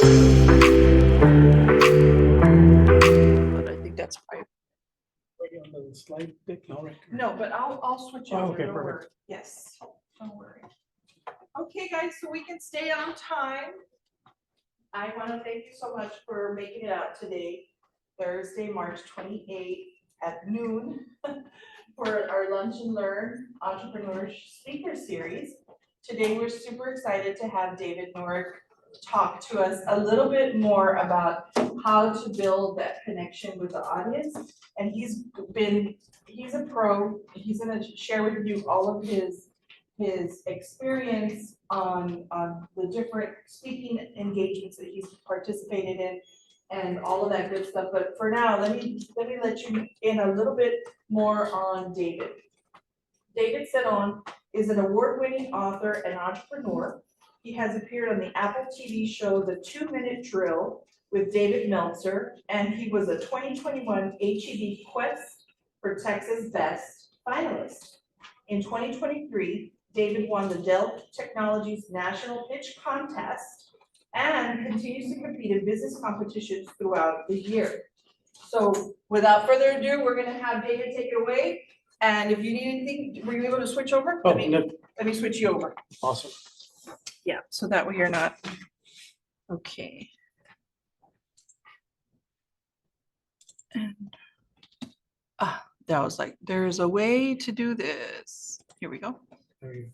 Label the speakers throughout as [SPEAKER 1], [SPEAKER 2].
[SPEAKER 1] But I think that's fine.
[SPEAKER 2] Waiting on the slide deck, no, right?
[SPEAKER 1] No, but I'll switch
[SPEAKER 2] Oh,
[SPEAKER 1] over.
[SPEAKER 2] okay,
[SPEAKER 1] Don't
[SPEAKER 2] perfect.
[SPEAKER 1] worry. Yes, don't worry. Okay, guys, so we can stay on time. I want to thank you so much for making it out today, Thursday, March 28th at noon for our Lunch and Learn Entrepreneur Speaker Series. Today, we're super excited to have David Norec talk to us a little bit more about how to build that connection with the audience. And he's a pro. He's gonna share with you all of his experience on the different speaking engagements that he's participated in and all of that good stuff. But for now, let me let you in a little bit more on David. David Ceron is an award-winning author and entrepreneur. He has appeared on the Apple TV show The 2-Minute Drill with David Meltzer, and he was a 2021 HEB Quest for Texas Best finalist. In 2023, David won the Dell Technologies National Pitch Contest and continues to compete in business competitions throughout the year. So without further ado, we're gonna have David take it away. And if you need anything, were you able to switch over?
[SPEAKER 2] Oh,
[SPEAKER 1] Let me-
[SPEAKER 2] no,
[SPEAKER 1] Let me switch you over.
[SPEAKER 2] awesome.
[SPEAKER 1] Yeah, so that way you're not, okay. And, that was like, there's a way to do this. Here we go.
[SPEAKER 2] There you go.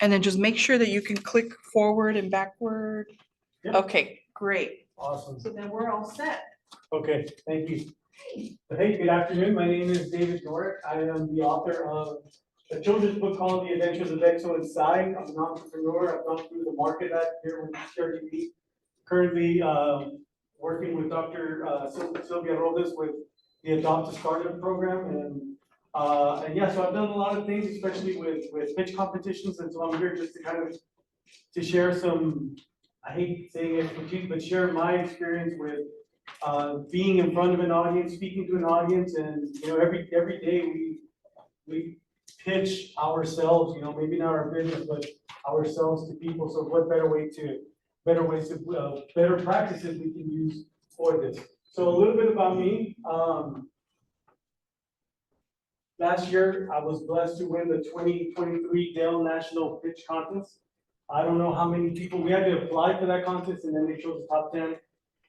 [SPEAKER 1] And then just make sure that you can click forward and backward.
[SPEAKER 2] Yep.
[SPEAKER 1] Okay, great.
[SPEAKER 2] Awesome.
[SPEAKER 1] So then we're all set.
[SPEAKER 2] Okay, thank you. Hey, good afternoon. My name is David Norec. I am the author of a children's book called The Adventures of Exo Inside. I'm an entrepreneur. I've gone through the market act here with UTRGV. Currently working with Dr. Sylvia Robles with the Adopt a Startup program. And yeah, so I've done a lot of things, especially with pitch competitions. And so I'm here just to kind of to share some, I hate saying expertise, but share my experience with being in front of an audience, speaking to an audience, and you know, every day we pitch ourselves, you know, maybe not our business, but ourselves to people. So what better ways to better practices we can use for this. So a little bit about me. Last year, I was blessed to win the 2023 Dell National Pitch Contest. I don't know how many people, we had to apply for that contest, and then they chose the top 10.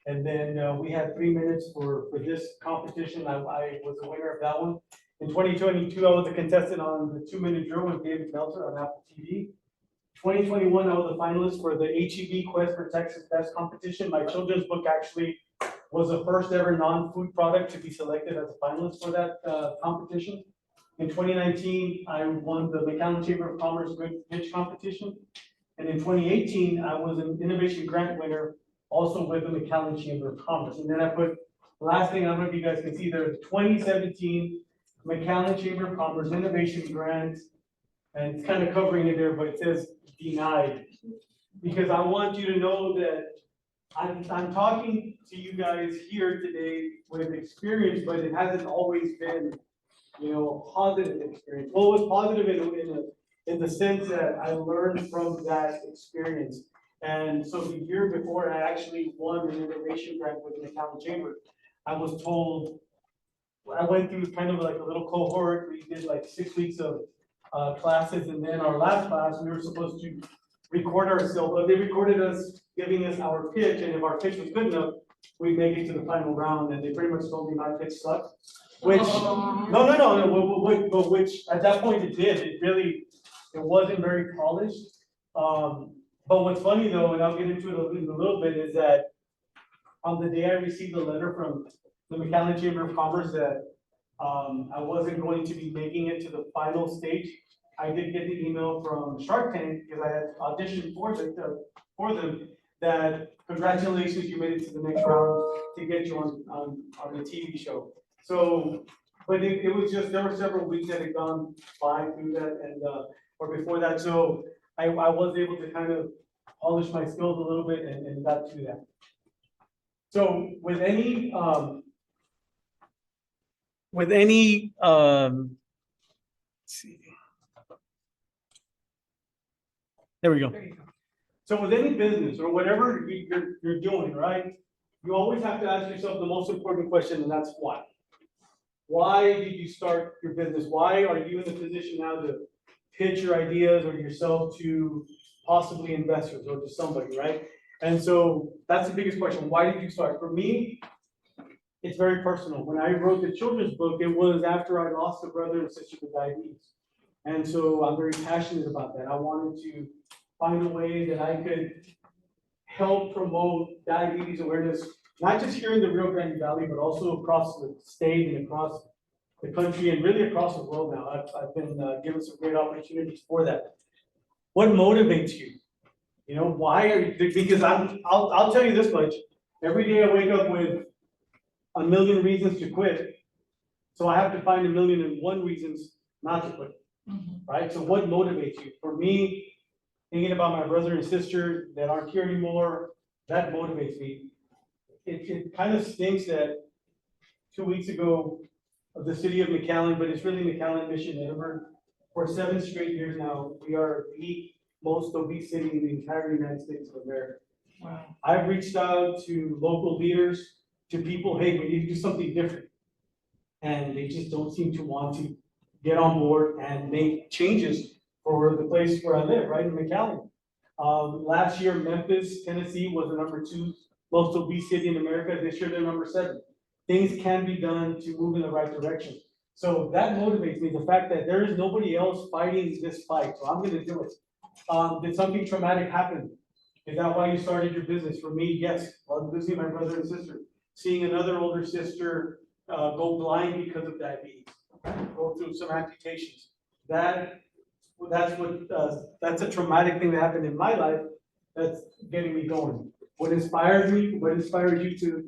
[SPEAKER 2] And then we had 3 minutes for this competition. I was the winner of that one. In 2022, I was a contestant on the 2-Minute Drill with David Meltzer on Apple TV. 2021, I was a finalist for the HEB Quest for Texas Best competition. My children's book actually was the first ever non-food product to be selected as a finalist for that competition. In 2019, I won the McAllen Chamber of Commerce Good Pitch competition. And in 2018, I was an innovation grant winner also with the McAllen Chamber of Commerce. And then I put, the last thing, I don't know if you guys can see there, 2017 McAllen Chamber of Commerce Innovation Grant. And it's kind of covering it there, but it says denied. Because I want you to know that I'm talking to you guys here today with experience, but it hasn't always been, you know, a positive experience. Well, it was positive in the sense that I learned from that experience. And so the year before I actually won an innovation grant with the McAllen Chamber, I was told, I went through kind of like a little cohort. We did like 6 weeks of classes, and then our last class, we were supposed to record ourselves, but they recorded us giving us our pitch, and if our pitch was good enough, we'd make it to the final round, and they pretty much told me my pitch sucked. Which, no, but which at that point it did. It really, it wasn't very polished. But what's funny though, and I'll get into it in a little bit, is that on the day I received a letter from the McAllen Chamber of Commerce that I wasn't going to be making it to the final stage, I did get the email from Shark Tank, because I had auditioned for them, that congratulations, you made it to the next round to get you on the TV show. So, but it was just, there were several weeks that had gone by through that, and or before that, so I was able to kind of polish my skills a little bit and got to that. So with any let's see. There we go. So with any business or whatever you're doing, right? You always have to ask yourself the most important question, and that's why. Why did you start your business? Why are you in the position now to pitch your ideas or yourself to possibly investors or to somebody, right? And so that's the biggest question. Why did you start? For me, it's very personal. When I wrote the children's book, it was after I lost a brother and sister to diabetes. And so I'm very passionate about that. I wanted to find a way that I could help promote diabetes awareness, not just here in the Rio Grande Valley, but also across the state and across the country and really across the world now. I've been given some great opportunities for that. What motivates you? You know, why are you, because I'll tell you this much, every day I wake up with a million reasons to quit. So I have to find 1,000,001 reasons not to quit, right? So what motivates you? For me, thinking about my brother and sister that aren't here anymore, that motivates me. It kind of stinks that 2 weeks ago, the city of McAllen, but it's really McAllen, Mission, Edinburgh, for 7 straight years now, we are the most obese city in the entire United States of America.
[SPEAKER 1] Wow.
[SPEAKER 2] I've reached out to local leaders, to people, hey, we need to do something different. And they just don't seem to want to get on board and make changes for the place where I live, right in McAllen. Last year, Memphis, Tennessee was the #2 most obese city in America. This year, they're #7. Things can be done to move in the right direction. So that motivates me, the fact that there is nobody else fighting this fight, so I'm gonna do it. Did something traumatic happen? Is that why you started your business? For me, yes. Well, losing my brother and sister, seeing another older sister go blind because of diabetes, go through some amputations. That's a traumatic thing that happened in my life that's getting me going. What inspires me, what inspires you to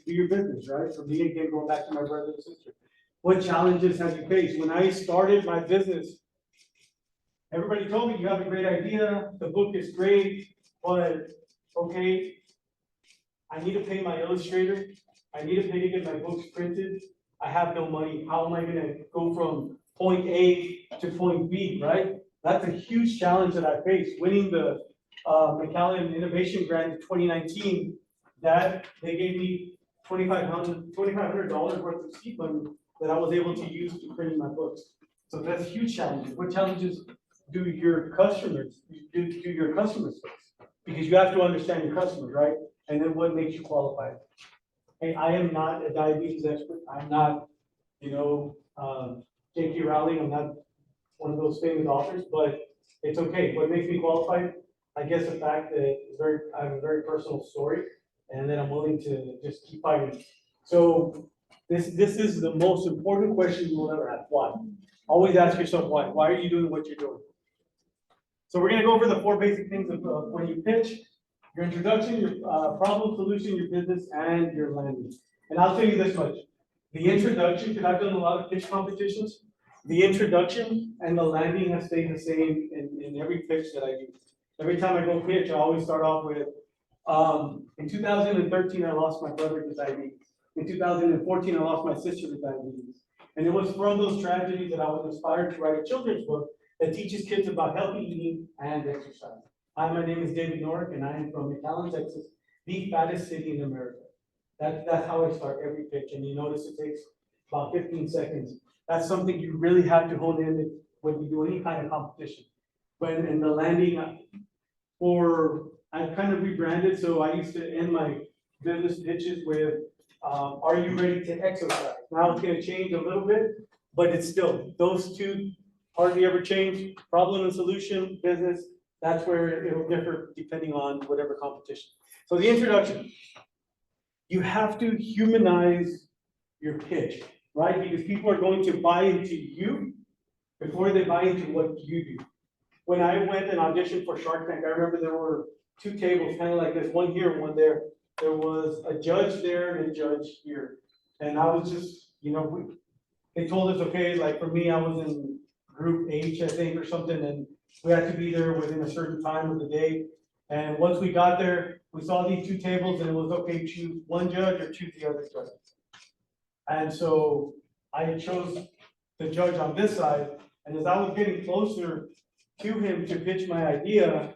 [SPEAKER 2] do your business, right? For me, again, going back to my brother and sister. What challenges have you faced? When I started my business, everybody told me you have a great idea, the book is great, but okay, I need to pay my illustrator, I need to pay to get my books printed, I have no money, how am I gonna go from point A to point B, right? That's a huge challenge that I faced, winning the McAllen Innovation Grant in 2019, that they gave me $2,500 worth of seed money that I was able to use to print my books. So that's a huge challenge. What challenges do your customers face? Because you have to understand your customers, right? And then what makes you qualified? Hey, I am not a diabetes expert. I'm not, J.K. Rowling. I'm not one of those famous authors, but it's okay. What makes me qualified? I guess the fact that I have a very personal story, and that I'm willing to just keep fighting. So this is the most important question you will ever have. Why? Always ask yourself why. Why are you doing what you're doing? So we're gonna go over the 4 basic things of when you pitch: your introduction, your problem solution, your business, and your landing. And I'll tell you this much: the introduction, because I've done a lot of pitch competitions, the introduction and the landing have stayed the same in every pitch that I do. Every time I go pitch, I always start off with, in 2013, I lost my brother to diabetes. In 2014, I lost my sister to diabetes. And it was from those tragedies that I was inspired to write a children's book that teaches kids about healthy eating and exercise. Hi, my name is David Norec, and I am from McAllen, Texas, the fattest city in America. That's how I start every pitch, and you notice it takes about 15 seconds. That's something you really have to hone in when you do any kind of competition. When in the landing, I've kind of rebranded, so I used to end my business pitches with, are you ready to exercise? Now it's gonna change a little bit, but it's still, those two hardly ever change. Problem and solution, business, that's where it'll differ depending on whatever competition. So the introduction, you have to humanize your pitch, right? Because people are going to buy into you before they buy into what you do. When I went and auditioned for Shark Tank, I remember there were 2 tables, kind of like this, one here, one there. There was a judge there and a judge here. And I was just, they told us, okay, like for me, I was in group H, I think, or something, and we had to be there within a certain time of the day. And once we got there, we saw these 2 tables, and it was okay, choose one judge or choose the other judge. And so I chose the judge on this side, and as I was getting closer to him to pitch my idea,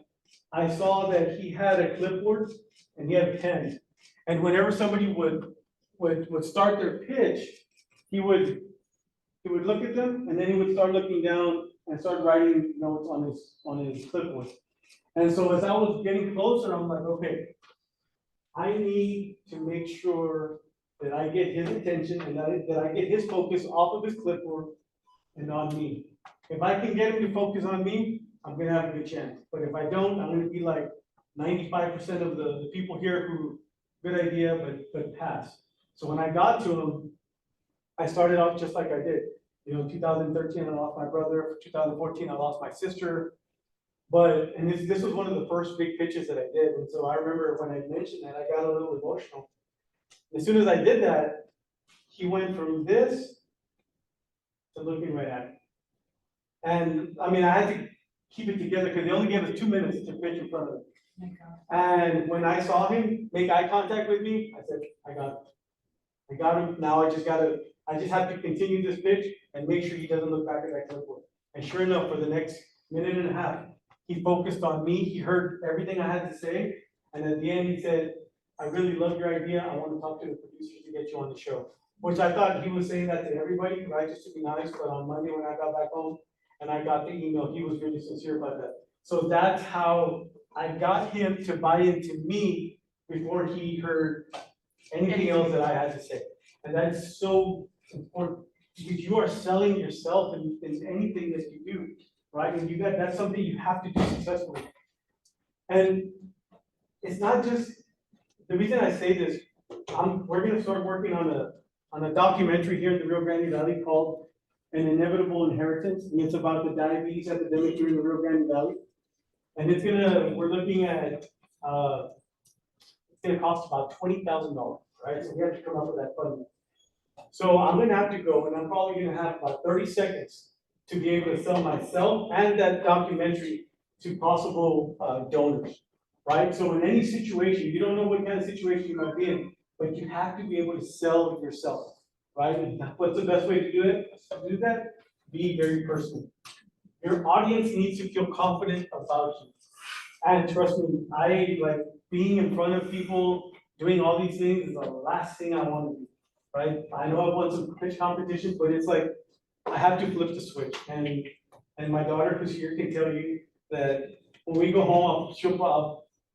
[SPEAKER 2] I saw that he had a clipboard and he had pens. And whenever somebody would start their pitch, he would look at them and then he would start looking down and start writing notes on his clipboard. And so as I was getting closer, I'm like, okay, I need to make sure that I get his attention and that I get his focus off of his clipboard and on me. If I can get him to focus on me, I'm gonna have a good chance. But if I don't, I'm gonna be like 95% of the people here who, good idea, but pass. So when I got to him, I started off just like I did. You know, 2013, I lost my brother. 2014, I lost my sister. And this was one of the first big pitches that I did. And so I remember when I mentioned that, I got a little emotional. As soon as I did that, he went from this to looking right at me. And I mean, I had to keep it together because they only gave us 2 minutes to pitch in front of him. And when I saw him make eye contact with me, I said, I got him. I got him. Now I just have to continue this pitch and make sure he doesn't look back at that clipboard. And sure enough, for the next minute and a half, he focused on me. He heard everything I had to say. And at the end, he said, I really love your idea. I want to talk to the producers to get you on the show. Which I thought he was saying that to everybody, right? Just to be nice. But on Monday when I got back home and I got the email, he was really sincere about that. So that's how I got him to buy into me before he heard anything else that I had to say. And that's so important because you are selling yourself in anything that you do, right? And that's something you have to do successfully. And it's not just, the reason I say this, we're gonna start working on a documentary here in the Rio Grande Valley called An Inevitable Inheritance, and it's about the diabetes epidemic here in the Rio Grande Valley. And we're looking at, it's gonna cost about $20,000, right? So we have to come up with that funding. So I'm gonna have to go, and I'm probably gonna have about 30 seconds to be able to sell myself and that documentary to possible donors, right? So in any situation, you don't know what kind of situation you might be in, but you have to be able to sell yourself, right? And what's the best way to do it? To do that, be very personal. Your audience needs to feel confident about you. And trust me, I like being in front of people, doing all these things is the last thing I want to do, right? I know I've won some pitch competitions, but it's like, I have to flip the switch. And my daughter who's here can tell you that when we go home,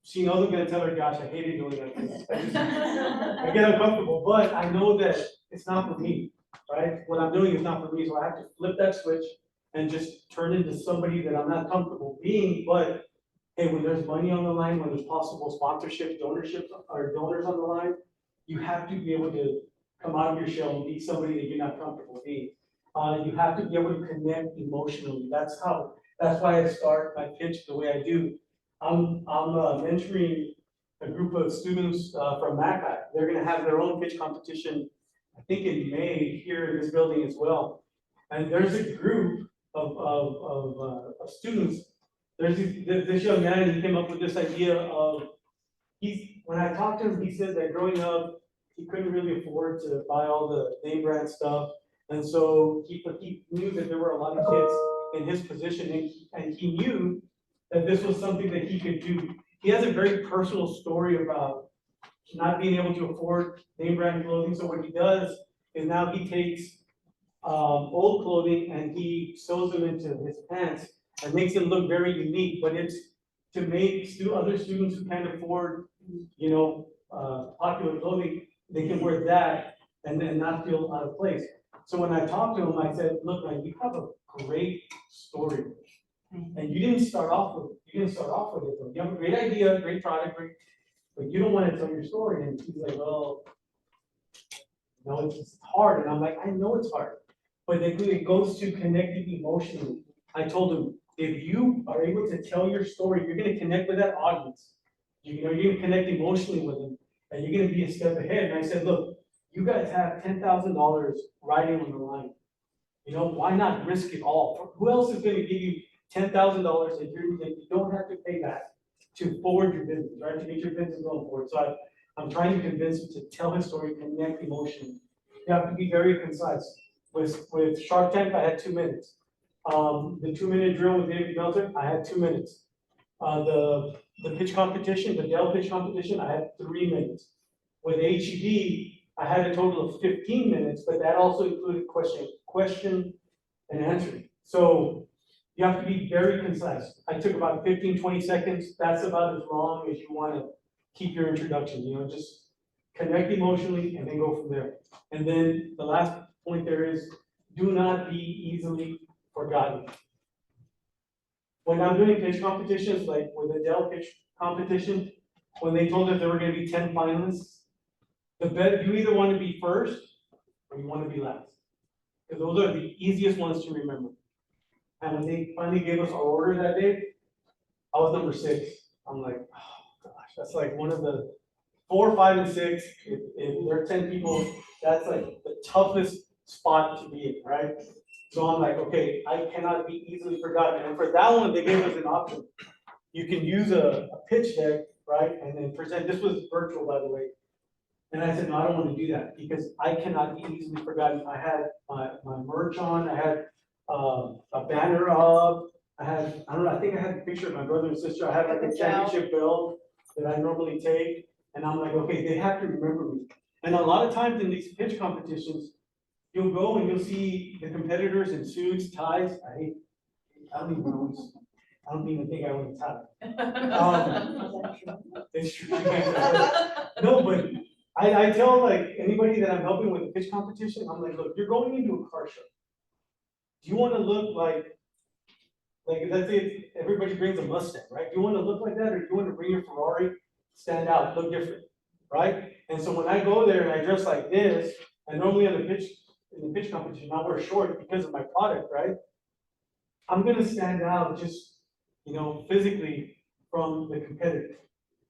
[SPEAKER 2] she knows I'm gonna tell her, gosh, I hated doing that. I get uncomfortable, but I know that it's not for me, right? What I'm doing is not for me, so I have to flip that switch and just turn into somebody that I'm not comfortable being, but hey, when there's money on the line, when there's possible sponsorship, donorship, or donors on the line, you have to be able to come out of your shell and be somebody that you're not comfortable being. You have to be able to connect emotionally. That's why I start my pitch the way I do. I'm mentoring a group of students from MACI. They're gonna have their own pitch competition, I think in May, here in this building as well. And there's a group of students. There's this young man, he came up with this idea of, when I talked to him, he said that growing up, he couldn't really afford to buy all the name brand stuff. And so he knew that there were a lot of kids in his position, and he knew that this was something that he could do. He has a very personal story about not being able to afford name brand clothing. So what he does is now he takes old clothing and he sews them into his pants and makes them look very unique, but it's to make other students who can't afford, popular clothing, they can wear that and then not feel out of place. So when I talked to him, I said, look, man, you have a great story. And you didn't start off with it. Though. You have a great idea, great product, but you don't want to tell your story. And he's like, well, no, it's hard. And I'm like, I know it's hard. But it goes to connecting emotionally. I told him, if you are able to tell your story, you're going to connect with that audience. You're going to connect emotionally with them, and you're going to be a step ahead. And I said, look, you guys have $10,000 riding on the line. Why not risk it all? Who else is going to give you $10,000 that you don't have to pay back to forward your business, right? To get your business going forward. So I'm trying to convince him to tell his story, connect emotionally. You have to be very concise. With Shark Tank, I had 2 minutes. The 2-minute drill with David Meltzer, I had 2 minutes. The pitch competition, the Dell pitch competition, I had 3 minutes. With HEB, I had a total of 15 minutes, but that also included question and answering. So you have to be very concise. I took about 15, 20 seconds. That's about as long as you want to keep your introduction, just connect emotionally and then go from there. And then the last point there is, do not be easily forgotten. When I'm doing pitch competitions, like with the Dell pitch competition, when they told us there were gonna be 10 finalists, you either want to be first or you want to be last. Because those are the easiest ones to remember. And when they finally gave us our order that day, I was number 6. I'm like, oh gosh, that's like one of the 4, 5, and 6. If there are 10 people, that's like the toughest spot to be in, right? So I'm like, okay, I cannot be easily forgotten. And for that one, they gave us an option. You can use a pitch deck, right? And then present. This was virtual, by the way. And I said, no, I don't want to do that because I cannot be easily forgotten. I had my merch on, I had a banner up, I don't know, I think I had a picture of my brother and sister. I had like a championship belt that I normally take. And I'm like, okay, they have to remember me. And a lot of times in these pitch competitions, you'll go and you'll see the competitors in suits, ties. I don't even think I own a tie. It's true. No, but I tell like anybody that I'm helping with the pitch competition, I'm like, look, you're going into a car show. Do you want to look like let's say everybody brings a Mustang, right? Do you want to look like that, or do you want to bring your Ferrari, stand out, look different, right? And so when I go there and I dress like this, and normally in the pitch competition, I wear shorts because of my product, right? I'm gonna stand out just, physically from the competitor.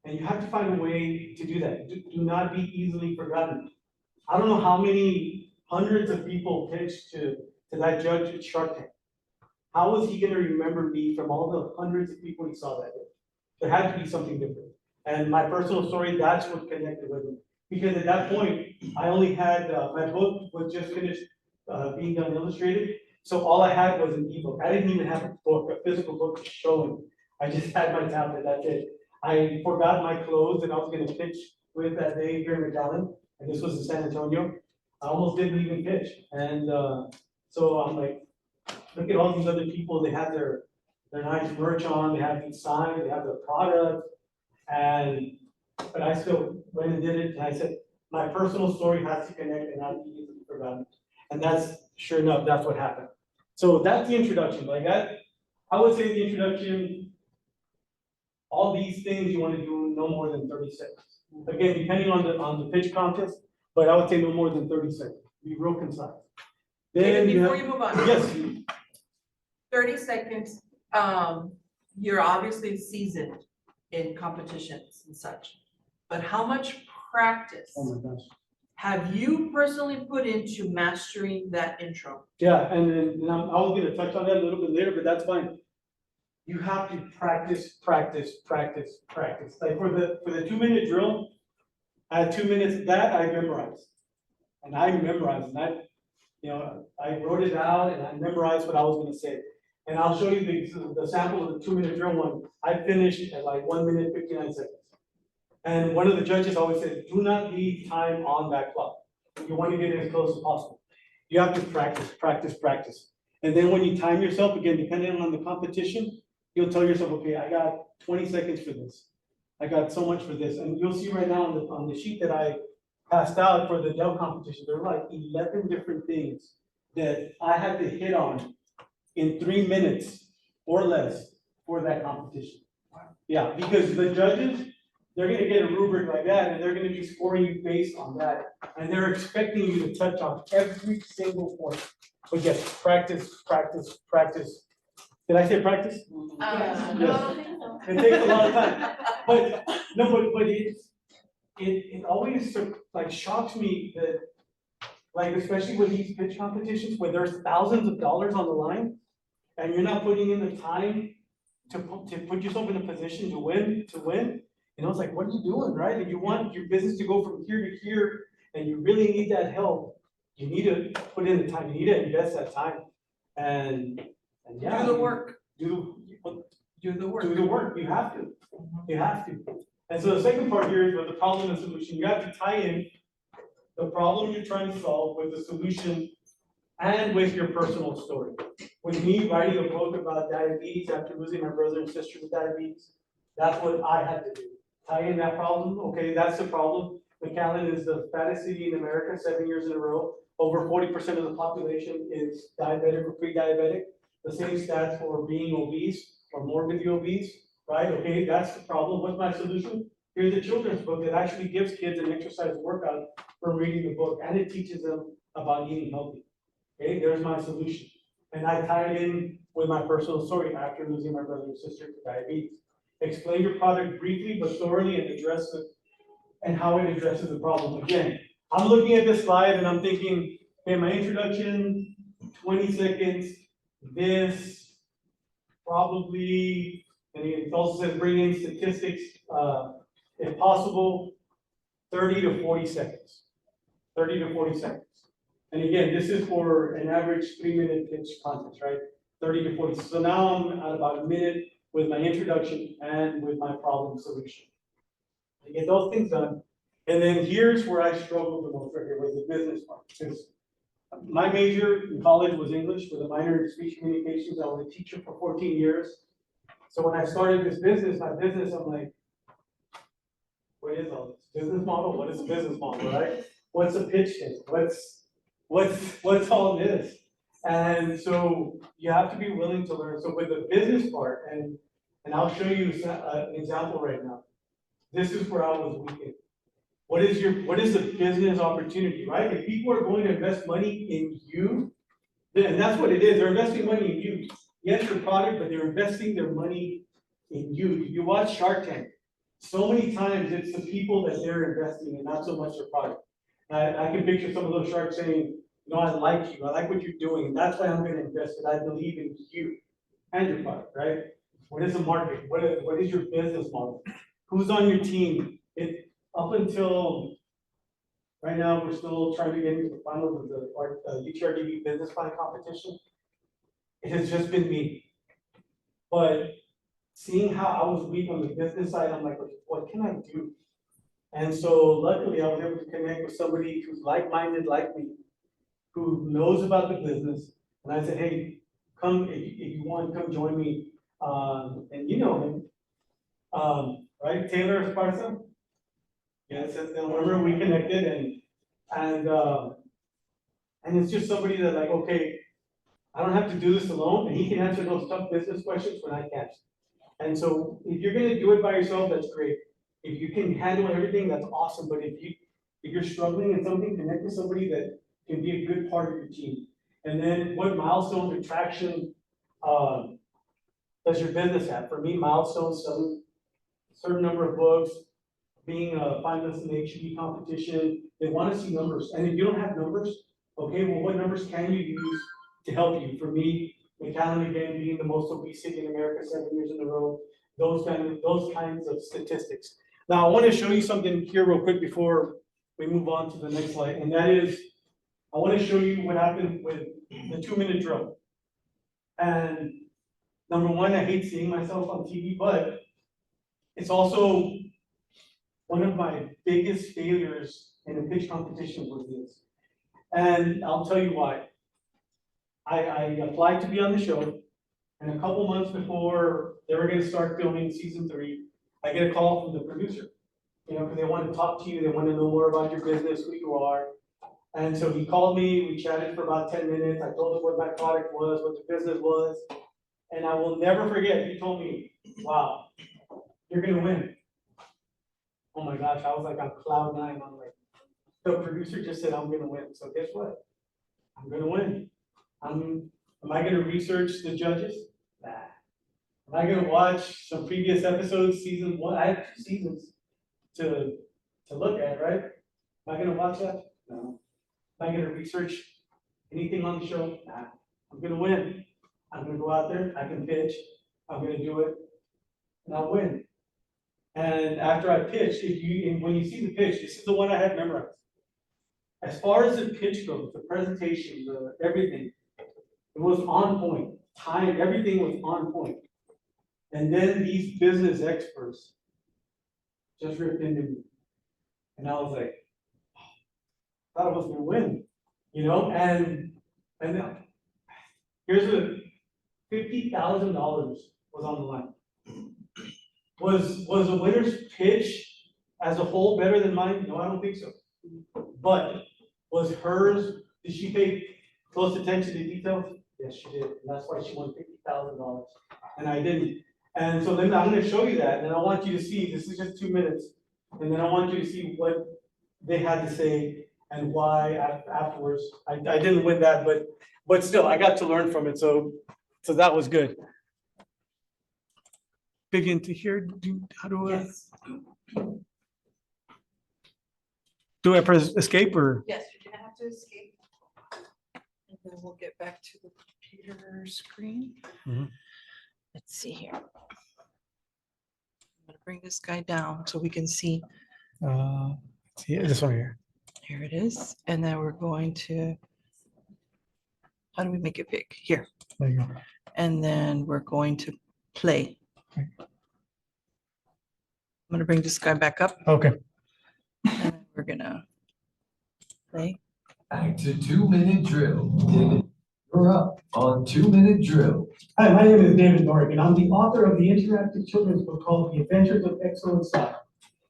[SPEAKER 2] And you have to find a way to do that. Do not be easily forgotten. I don't know how many hundreds of people pitched to that judge at Shark Tank. How was he gonna remember me from all the hundreds of people he saw that day? There had to be something different. And my personal story, that's what connected with me. Because at that point, I only had, my book was just finished being done illustrated. So all I had was an ebook. I didn't even have a book, a physical book to show him. I just had my tablet, that's it. I forgot my clothes that I was gonna pitch with that day here in McAllen, and this was in San Antonio. I almost didn't even pitch. And so I'm like, look at all these other people, they have their nice merch on, they have these signs, they have their product. But I still went and did it, and I said, my personal story has to connect and not be easily forgotten. And that's, sure enough, that's what happened. So that's the introduction, like that, I would say the introduction, all these things you want to do no more than 30 seconds. Again, depending on the pitch contest, but I would say no more than 30 seconds. Be real concise. Then
[SPEAKER 1] Before you move on.
[SPEAKER 2] Yes.
[SPEAKER 1] 30 seconds, you're obviously seasoned in competitions and such, but how much practice
[SPEAKER 2] Oh my gosh.
[SPEAKER 1] have you personally put into mastering that intro?
[SPEAKER 2] Yeah, and I was gonna touch on that a little bit later, but that's fine. You have to practice. Like for the 2-minute drill, I had 2 minutes that I memorized. And I wrote it out and I memorized what I was gonna say. And I'll show you the sample of the 2-minute drill one. I finished at like 1 minute, 59 seconds. And one of the judges always said, do not leave time on that clock. You want to get it as close as possible. You have to practice. And then when you time yourself, again, depending on the competition, you'll tell yourself, okay, I got 20 seconds for this. I got so much for this. And you'll see right now on the sheet that I passed out for the Dell competition, there were like 11 different things that I had to hit on in 3 minutes or less for that competition. Yeah, because the judges, they're gonna get a rubric like that and they're gonna be scoring you based on that. And they're expecting you to touch on every single point. But yes, practice. Did I say practice?
[SPEAKER 1] Yes.
[SPEAKER 2] It takes a lot of time. But it always like shocks me that, like, especially with these pitch competitions where there's thousands of dollars on the line and you're not putting in the time to put yourself in a position to win. It's like, what are you doing, right? And you want your business to go from here to here, and you really need that help. You need to put in the time. You need to invest that time, and yeah.
[SPEAKER 1] Do the work.
[SPEAKER 2] You
[SPEAKER 1] Do the work.
[SPEAKER 2] do the work, you have to, you have to. And so the second part here is with the problem and solution, you have to tie in the problem you're trying to solve with the solution and with your personal story. With me writing a book about diabetes after losing my brother and sister to diabetes, that's what I had to do. Tie in that problem, okay, that's the problem. McAllen is the fattest city in America, 7 years in a row. Over 40% of the population is diabetic or pre-diabetic. The same stats for being obese or morbidly obese, right? Okay, that's the problem. What's my solution? Here's a children's book that actually gives kids an exercise workout from reading the book, and it teaches them about eating healthy. Okay, there's my solution. And I tie it in with my personal story after losing my brother and sister to diabetes. Explain your product briefly but thoroughly and address it and how it addresses the problem. Again, I'm looking at this slide and I'm thinking, okay, my introduction, 20 seconds, this, probably, and it also says bring in statistics, if possible, 30 to 40 seconds. 30 to 40 seconds. And again, this is for an average 3-minute pitch contest, right? 30 to 40. So now I'm at about a minute with my introduction and with my problem solution. I get those things done. And then here's where I struggled the most right here, was the business part. Because my major in college was English with a minor in speech communications. I was a teacher for 14 years. So when I started this business, my business, I'm like, what is all this? Business model? What is a business model, right? What's a pitch deck? What's all this? And so you have to be willing to learn. So with the business part, and I'll show you an example right now. This is where I was weak. What is the business opportunity, right? If people are going to invest money in you, then that's what it is. They're investing money in you. Yes, your product, but they're investing their money in you. If you watch Shark Tank, so many times it's the people that they're investing in, not so much their product. I can picture some of those sharks saying, you know, I like you, I like what you're doing, and that's why I'm gonna invest it. I believe in you and your product, right? What is the market? What is your business model? Who's on your team? Up until right now, we're still trying to get into the finals of the UTRGV business plan competition. It has just been me. But seeing how I was weak on the business side, I'm like, what can I do? And so luckily I was able to connect with somebody who's like-minded like me, who knows about the business. And I said, hey, come, if you want, come join me. And you know him, right? Taylor Esparza? Yes, and remember we connected and it's just somebody that like, okay, I don't have to do this alone, and he can answer those tough business questions when I can't. And so if you're gonna do it by yourself, that's great. If you can handle everything, that's awesome. But if you're struggling in something, connect with somebody that can be a good part of your team. And then what milestones or traction does your business have? For me, milestones, selling a certain number of books, being a finalist in the HEB competition. They want to see numbers. And if you don't have numbers, okay, well, what numbers can you use to help you? For me, McAllen again being the most obese city in America 7 years in a row, those kinds of statistics. Now, I want to show you something here real quick before we move on to the next slide, and that is, I want to show you what happened with the 2-minute drill. And number one, I hate seeing myself on TV, but it's also one of my biggest failures in a pitch competition was this. And I'll tell you why. I applied to be on the show, and a couple months before they were gonna start filming season 3, I get a call from the producer. You know, because they want to talk to you, they want to know more about your business, who you are. And so he called me, we chatted for about 10 minutes, I told him what my product was, what the business was, and I will never forget, he told me, wow, you're gonna win. Oh my gosh, I was like on cloud 9, I'm like, the producer just said I'm gonna win, so guess what? I'm gonna win. Am I gonna research the judges? Nah. Am I gonna watch some previous episodes, season 1? I have 2 seasons to look at, right? Am I gonna watch that? No. Am I gonna research anything on the show? Nah. I'm gonna win. I'm gonna go out there, I can pitch, I'm gonna do it, and I'll win. And after I pitched, when you see the pitch, this is the one I had memorized. As far as the pitch goes, the presentation, everything, it was on point. Time, everything was on point. And then these business experts just ripped into me. And I was like, thought I was gonna win, you know, and then here's the $50,000 was on the line. Was the winner's pitch as a whole better than mine? No, I don't think so. But was hers, did she pay close attention to details? Yes, she did. And that's why she won $50,000. And I didn't. And so then I'm gonna show you that, and I want you to see, this is just 2 minutes. And then I want you to see what they had to say and why afterwards. I didn't win that, but still, I got to learn from it, so that was good. Big into here, how do I?
[SPEAKER 1] Yes,
[SPEAKER 2] Do I press escape or?
[SPEAKER 1] yes, you're gonna have to escape. And then we'll get back to the computer screen.
[SPEAKER 2] Mhm.
[SPEAKER 1] Let's see here. I'm gonna bring this guy down so we can see.
[SPEAKER 2] See, this one here.
[SPEAKER 1] Here it is. And then we're going to, how do we make it big? Here.
[SPEAKER 2] There you go.
[SPEAKER 1] And then we're going to play.
[SPEAKER 2] Okay.
[SPEAKER 1] I'm gonna bring this guy back up.
[SPEAKER 2] Okay.
[SPEAKER 1] And then we're gonna play.
[SPEAKER 3] Back to 2-minute drill. David, you're up on 2-minute drill.
[SPEAKER 2] Hi, my name is David Norec, and I'm the author of the interactive children's book called The Adventures of Exo and Sai.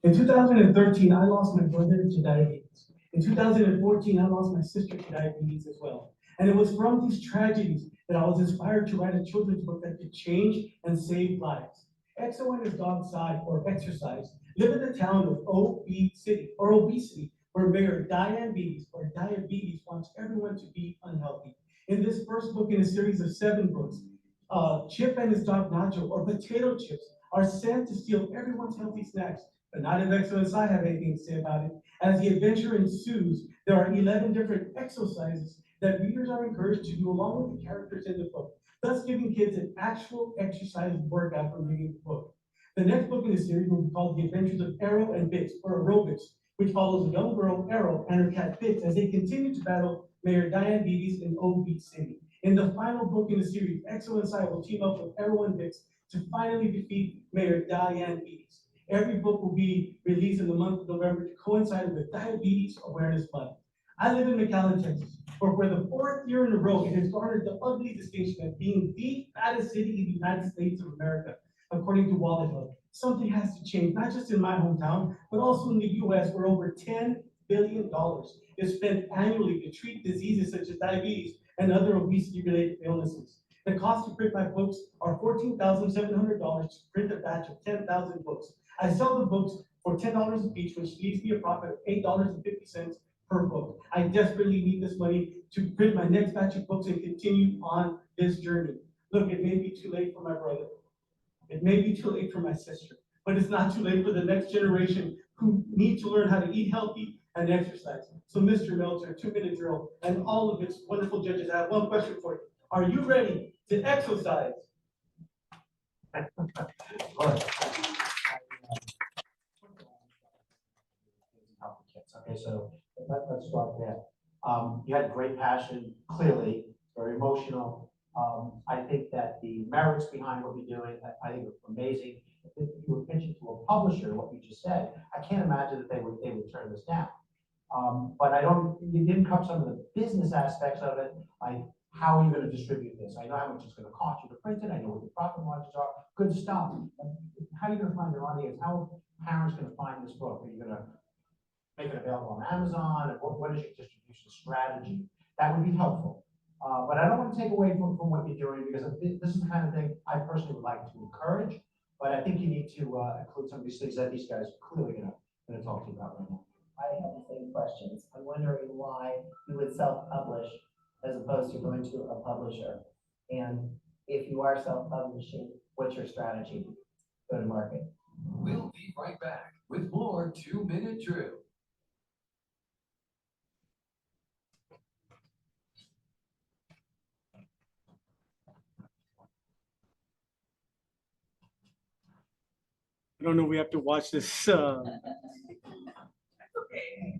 [SPEAKER 2] In 2013, I lost my brother to diabetes. In 2014, I lost my sister to diabetes as well. And it was from these tragedies that I was inspired to write a children's book that could change and save lives. Exo and his dog Sai, or Exercise, live in the town of obesity, where Mayor Diabetes wants everyone to be unhealthy. In this first book in a series of 7 books, Chip and his dog Nacho, or potato chips, are sent to steal everyone's healthy snacks. But not if Exo and Sai have anything to say about it. As the adventure ensues, there are 11 different exercises that readers are encouraged to do along with the characters in the book, thus giving kids an actual exercise workout from reading the book. The next book in the series will be called The Adventures of Arrow and Bits, or Aerobics, which follows a young girl, Arrow, and her cat Bits as they continue to battle Mayor Diabetes in obesity. In the final book in the series, Exo and Sai will team up with Arrow and Bits to finally defeat Mayor Diabetes. Every book will be released in the month of November to coincide with Diabetes Awareness Month. I live in McAllen, Texas, where for the 4th year in a row, it has garnered the ugly distinction of being the fattest city in the United States of America, according to Wallet Hub. Something has to change, not just in my hometown, but also in the US, where over $10 billion is spent annually to treat diseases such as diabetes and other obesity-related illnesses. The cost to print my books are $14,700 to print a batch of 10,000 books. I sell the books for $10 a piece, which leaves me a profit of $8.50 per book. I desperately need this money to print my next batch of books and continue on this journey. Look, it may be too late for my brother. It may be too late for my sister, but it's not too late for the next generation who need to learn how to eat healthy and exercise. So Mr. Meltzer, 2-minute drill, and all of its wonderful judges, I have one question for you. Are you ready to exercise?
[SPEAKER 4] Okay, so let's start there. You had great passion, clearly, very emotional. I think that the merits behind what you're doing, I think are amazing. If you were pitching to a publisher, what you just said, I can't imagine that they would turn this down. But you didn't cover some of the business aspects of it, like how are you going to distribute this? I know how much it's going to cost you to print it. I know what the profit margins are. Good stuff. How are you going to find your audience? How are parents going to find this book? Are you going to make it available on Amazon? And what is your distribution strategy? That would be helpful. But I don't want to take away from what you're doing, because this is the kind of thing I personally would like to encourage. But I think you need to include some of these things that these guys are clearly going to talk to you about right now.
[SPEAKER 5] I have the same questions. I'm wondering why you would self-publish as opposed to going to a publisher. And if you are self-publishing, what's your strategy? Go to market.
[SPEAKER 3] We'll be right back with more 2-minute drill.
[SPEAKER 2] I don't know, we have to watch this.
[SPEAKER 1] Okay,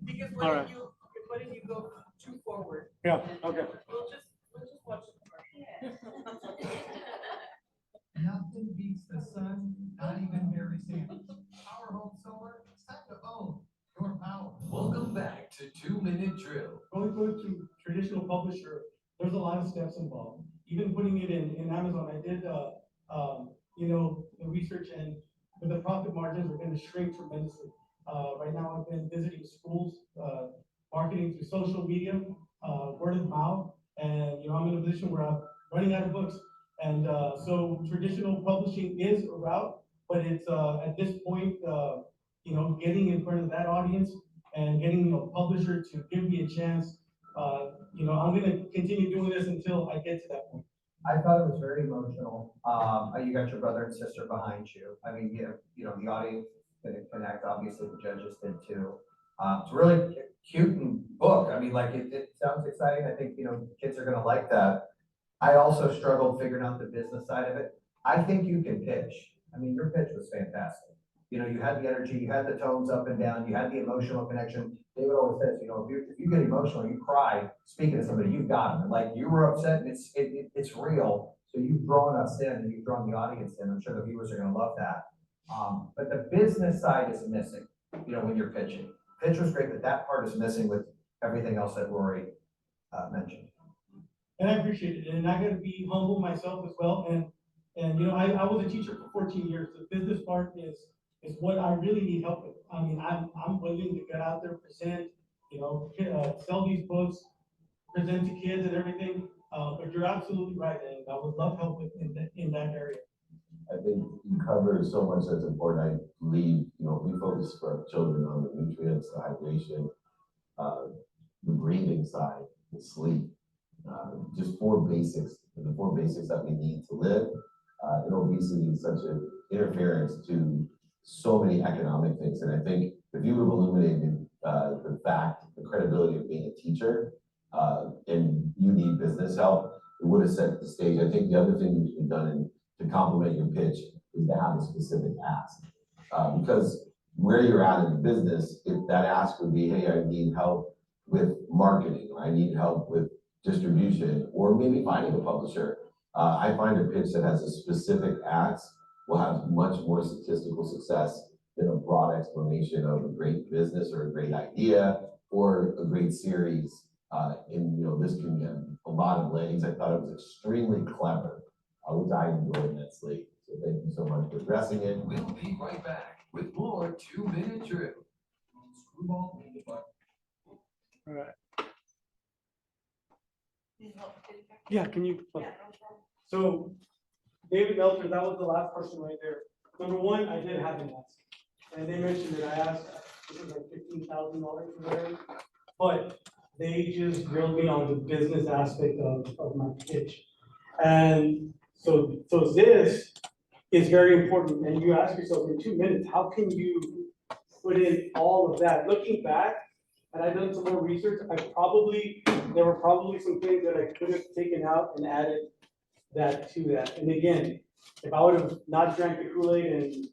[SPEAKER 1] because
[SPEAKER 2] All right.
[SPEAKER 1] what if you go too forward?
[SPEAKER 2] Yeah, okay.
[SPEAKER 1] We'll just watch the commercial.
[SPEAKER 3] Nothing beats the sun. to 2-minute drill.
[SPEAKER 2] Going to traditional publisher, there's a lot of steps involved. Even putting it in Amazon, I did, the research, and the profit margins are gonna shrink tremendously. Right now, I've been visiting schools, marketing through social media, word of mouth, and, I'm in a position where I'm running out of books. And, so traditional publishing is a route, but it's, at this point, getting in front of that audience and getting a publisher to give me a chance. I'm gonna continue doing this until I get to that point.
[SPEAKER 4] I thought it was very emotional. You got your brother and sister behind you. I mean, the audience can connect, obviously the judges did too. It's a really cute book. I mean, like, it sounds exciting. I think, kids are gonna like that. I also struggled figuring out the business side of it. I think you can pitch. I mean, your pitch was fantastic. You had the energy, you had the tones up and down, you had the emotional connection. David always says, if you get emotional, you cry, speaking to somebody, you've got them. And like, you were upset and it's real. So you've drawn us in and you've drawn the audience in. I'm sure the viewers are gonna love that. But the business side is missing, when you're pitching. Pitch was great, but that part is missing with everything else that Rory mentioned.
[SPEAKER 2] And I appreciate it, and I gotta be humble myself as well, and I was a teacher for 14 years, the business part is what I really need help with. I mean, I'm willing to get out there, present, sell these books, present to kids and everything, but you're absolutely right, and I would love help in that area.
[SPEAKER 6] I think you cover so much that's important. I believe, we focus for our children on the nutrients, the hydration, the breathing side, the sleep. Just the four basics that we need to live. And obesity is such an interference to so many economic things. And I think if you would have illuminated the credibility of being a teacher, and you need business help, it would have set the stage. I think the other thing that you've done to complement your pitch is to have a specific ask. Because where you're at in the business, if that ask would be, hey, I need help with marketing, or I need help with distribution, or maybe finding a publisher. I find a pitch that has a specific ask will have much more statistical success than a broad explanation of a great business or a great idea or a great series. This can get a lot of legs. I thought it was extremely clever, which I enjoyed immensely. So thank you so much for addressing it.
[SPEAKER 3] We'll be right back with more 2-minute drill. Screwball in the butt.
[SPEAKER 2] All right. Yeah, can you?
[SPEAKER 1] Yeah, no problem.
[SPEAKER 2] So, David Meltzer, that was the last person right there. Number one, I did have an ask, and they mentioned that I asked, this was like $15,000 or whatever, but they just grilled me on the business aspect of my pitch. And so this is very important, and you ask yourself in 2 minutes, how can you put in all of that? Looking back, and I've done some more research, there were probably some things that I could have taken out and added that to that. And again, if I would have not drank the Kool-Aid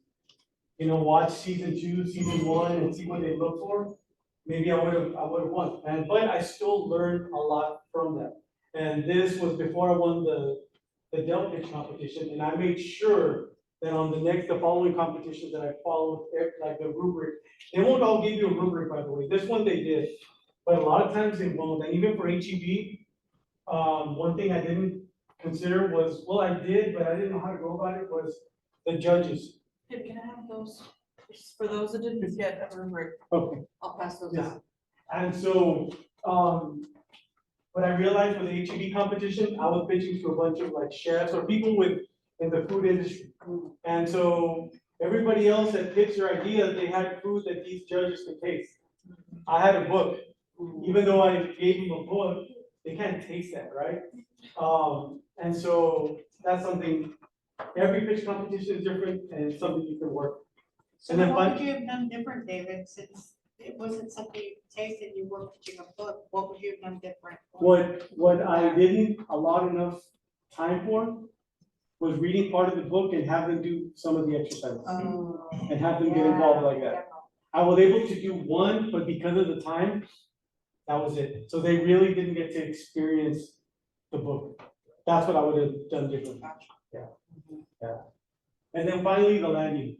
[SPEAKER 2] and, watched season 2, season 1, and see what they look for, maybe I would have won. But I still learned a lot from them. And this was before I won the Dell pitch competition, and I made sure that on the following competitions that I followed, like the rubric, they won't all give you a rubric, by the way. This one they did, but a lot of times they won't. And even for HEB, one thing I didn't consider was, well, I did, but I didn't know how to go about it, was the judges.
[SPEAKER 1] Hey, can I have those, for those that didn't get a rubric,
[SPEAKER 2] Okay.
[SPEAKER 1] I'll pass those
[SPEAKER 2] Yeah.
[SPEAKER 1] out.
[SPEAKER 2] And so, what I realized with the HEB competition, I was pitching to a bunch of like chefs or people in the food industry. And so everybody else that pitched their ideas, they had food that these judges could taste. I had a book. Even though I gave them a book, they can't taste that, right? And so that's something, every pitch competition is different, and it's something you can work.
[SPEAKER 7] So
[SPEAKER 2] And then
[SPEAKER 7] what would you have done different, David, since it wasn't something you tasted, you were pitching a book, what would you have done different?
[SPEAKER 2] What I didn't allot enough time for was reading part of the book and have them do some of the exercises.
[SPEAKER 7] Oh.
[SPEAKER 2] And have them get involved like that. I was able to do one, but because of the time, that was it. So they really didn't get to experience the book. That's what I would have done differently. Yeah. And then finally, the landing.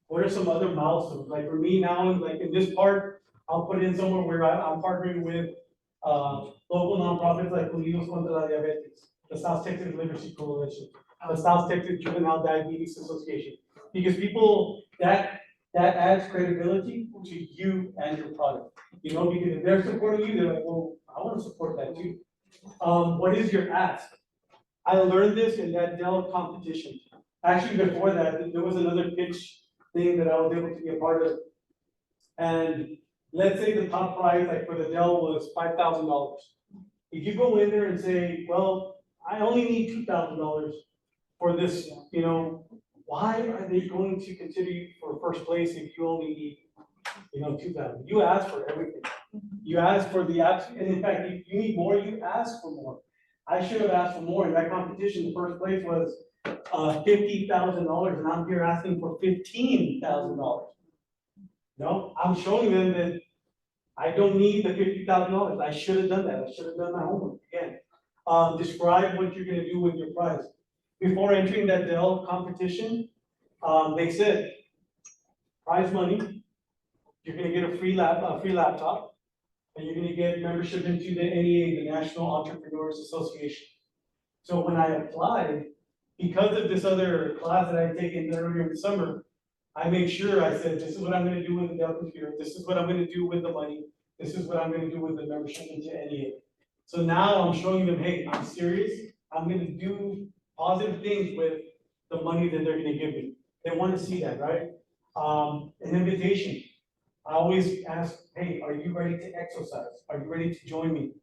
[SPEAKER 2] What are some other milestones? Like for me now, like in this part, I'll put in somewhere where I'm partnering with, local nonprofits like Unidos contra la Diabetes, the South Texas Literacy Coalition, the South Texas Juvenile Diabetes Association. Because people, that adds credibility to you and your product. You know, because if they're supporting you, they're like, well, I want to support that too. What is your ask? I learned this in that Dell competition. Actually, before that, there was another pitch thing that I was able to be a part of. And let's say the top prize, like for the Dell, was $5,000. If you go in there and say, well, I only need $2,000 for this, you know, why are they going to consider you for first place if you only need, you know, 2,000? You ask for everything. You ask for the apps, and in fact, if you need more, you ask for more. I should have asked for more. In that competition, the first place was $50,000, and I'm here asking for $15,000. No, I'm showing them that I don't need the $50,000. I should have done that. I should have done my homework again. Describe what you're gonna do with your prize. Before entering that Dell competition, they said, prize money, you're gonna get a free laptop, and you're gonna get membership into the NEA, the National Entrepreneurs Association. So when I applied, because of this other class that I had taken earlier in the summer, I made sure, I said, this is what I'm gonna do with the Dell computer, this is what I'm gonna do with the money, this is what I'm gonna do with the membership into NEA. So now I'm showing them, hey, I'm serious, I'm gonna do positive things with the money that they're gonna give me. They wanna see that, right? An invitation. I always ask, hey, are you ready to exercise? Are you ready to join me?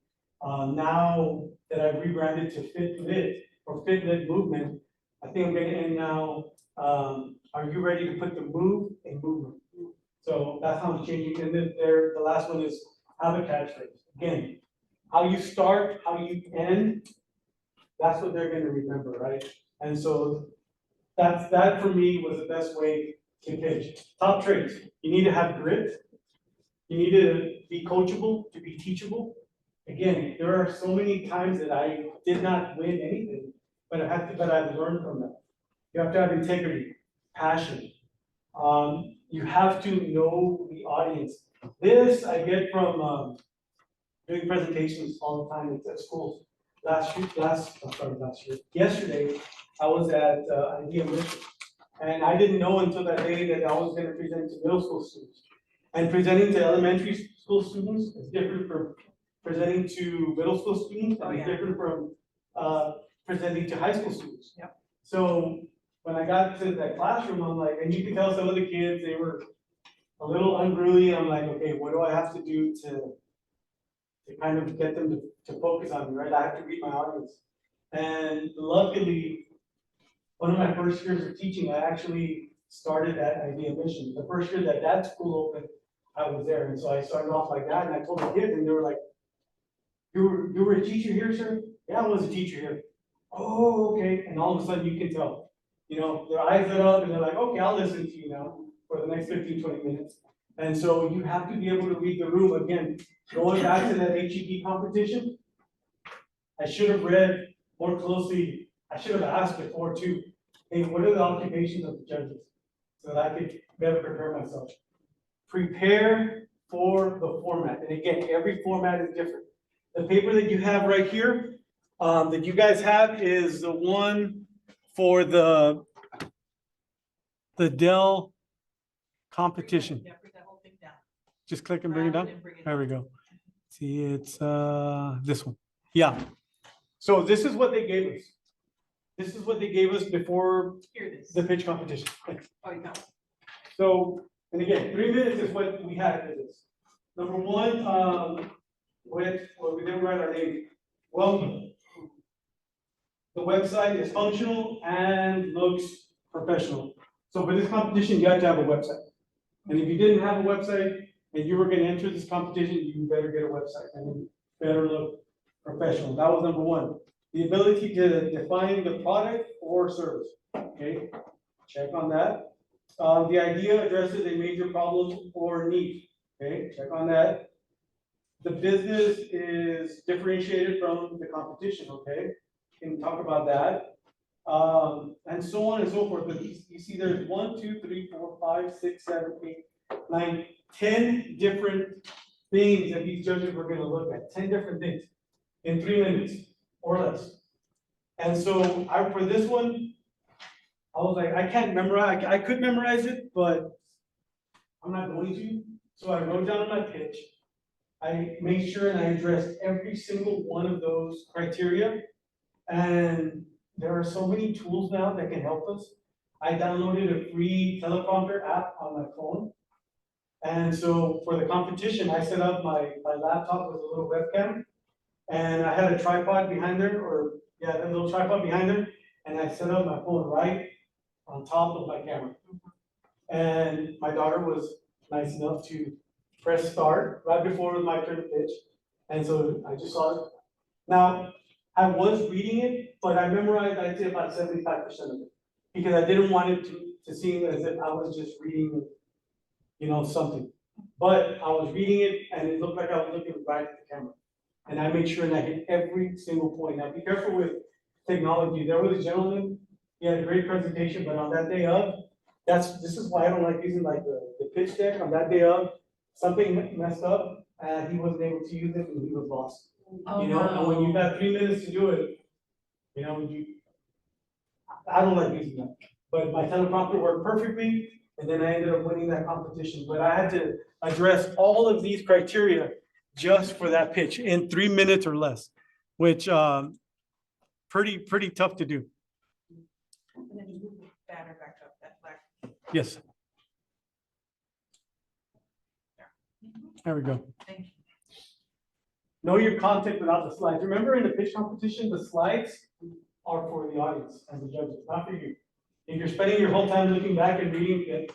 [SPEAKER 2] Now that I've rebranded to FitLit or FitLit Movement, I think I'm gonna end now, are you ready to put the move in movement? So that's how I'm changing. And then the last one is have a catchphrase. Again, how you start, how you end, that's what they're gonna remember, right? And so that for me was the best way to pitch. Top traits, you need to have grit. You need to be coachable, to be teachable. Again, there are so many times that I did not win anything, but I've learned from them. You have to have integrity, passion. You have to know the audience. This I get from doing presentations all the time at schools. Yesterday, I was at Idea Mission. And I didn't know until that day that I was gonna present to middle school students. And presenting to elementary school students is different from presenting to middle school students, and it's different from presenting to high school students.
[SPEAKER 1] Yep.
[SPEAKER 2] So when I got to that classroom, I'm like, and you can tell some of the kids, they were a little unruly. I'm like, okay, what do I have to do to kind of get them to focus on me, right? I have to read my audience. And luckily, one of my first years of teaching, I actually started that Idea Mission. The first year that school opened, I was there. And so I started off like that, and I told the kids, and they were like, you were a teacher here, sir? Yeah, I was a teacher here. Oh, okay. And all of a sudden you can tell, you know, their eyes lit up and they're like, okay, I'll listen to you now for the next 15, 20 minutes. And so you have to be able to read the room. Again, going back to that HEB competition, I should have read more closely. I should have asked before too, hey, what are the occupations of the judges? So that I could better prepare myself. Prepare for the format. And again, every format is different. The paper that you have right here, that you guys have is the one for the Dell competition.
[SPEAKER 1] Yeah, bring that whole thing down.
[SPEAKER 2] Just click and bring it down.
[SPEAKER 1] And bring it
[SPEAKER 2] There we
[SPEAKER 1] down.
[SPEAKER 2] go. See, it's this one. Yeah. So this is what they gave us. This is what they gave us before
[SPEAKER 1] Here it is.
[SPEAKER 2] the pitch competition.
[SPEAKER 1] Oh, you got it.
[SPEAKER 2] So, and again, 3 minutes is what we had for this. Number one, we didn't write our name. Welcome. The website is functional and looks professional. So for this competition, you have to have a website. And if you didn't have a website and you were gonna enter this competition, you better get a website and it better look professional. That was number one. The ability to define the product or service, okay? Check on that. The idea addresses a major problem or need, okay? Check on that. The business is differentiated from the competition, okay? Can talk about that. And so on and so forth. But you see there's 1, 2, 3, 4, 5, 6, 7, 8, 9, 10 different things that these judges were gonna look at, 10 different things in 3 minutes or less. And so for this one, I was like, I can't memorize, I could memorize it, but I'm not going to. So I wrote down my pitch. I made sure and I addressed every single one of those criteria. And there are so many tools now that can help us. I downloaded a free teleprompter app on my phone. And so for the competition, I set up my laptop with a little webcam. And I had a tripod behind there, a little tripod behind there. And I set up my phone right on top of my camera. And my daughter was nice enough to press start right before it was my turn to pitch. And so I just saw it. Now, I was reading it, but I memorized, I'd say about 75% of it. Because I didn't want it to seem as if I was just reading, something. But I was reading it and it looked like I was looking right at the camera. And I made sure that I hit every single point. Now, be careful with technology. There was a gentleman, he had a great presentation, but on that day of, this is why I don't like using like the pitch deck. On that day of, something messed up and he wasn't able to use it and he was lost. And when you've got 3 minutes to do it, I don't like using that. But my teleprompter worked perfectly, and then I ended up winning that competition. But I had to address all of these criteria just for that pitch in 3 minutes or less, which pretty tough to do.
[SPEAKER 1] And then you move the banner back up, that black.
[SPEAKER 2] Yes. There we go.
[SPEAKER 1] Thank you.
[SPEAKER 2] Know your content without the slides. Remember in the pitch competition, the slides are for the audience and the judges, not for you. If you're spending your whole time looking back and reading it,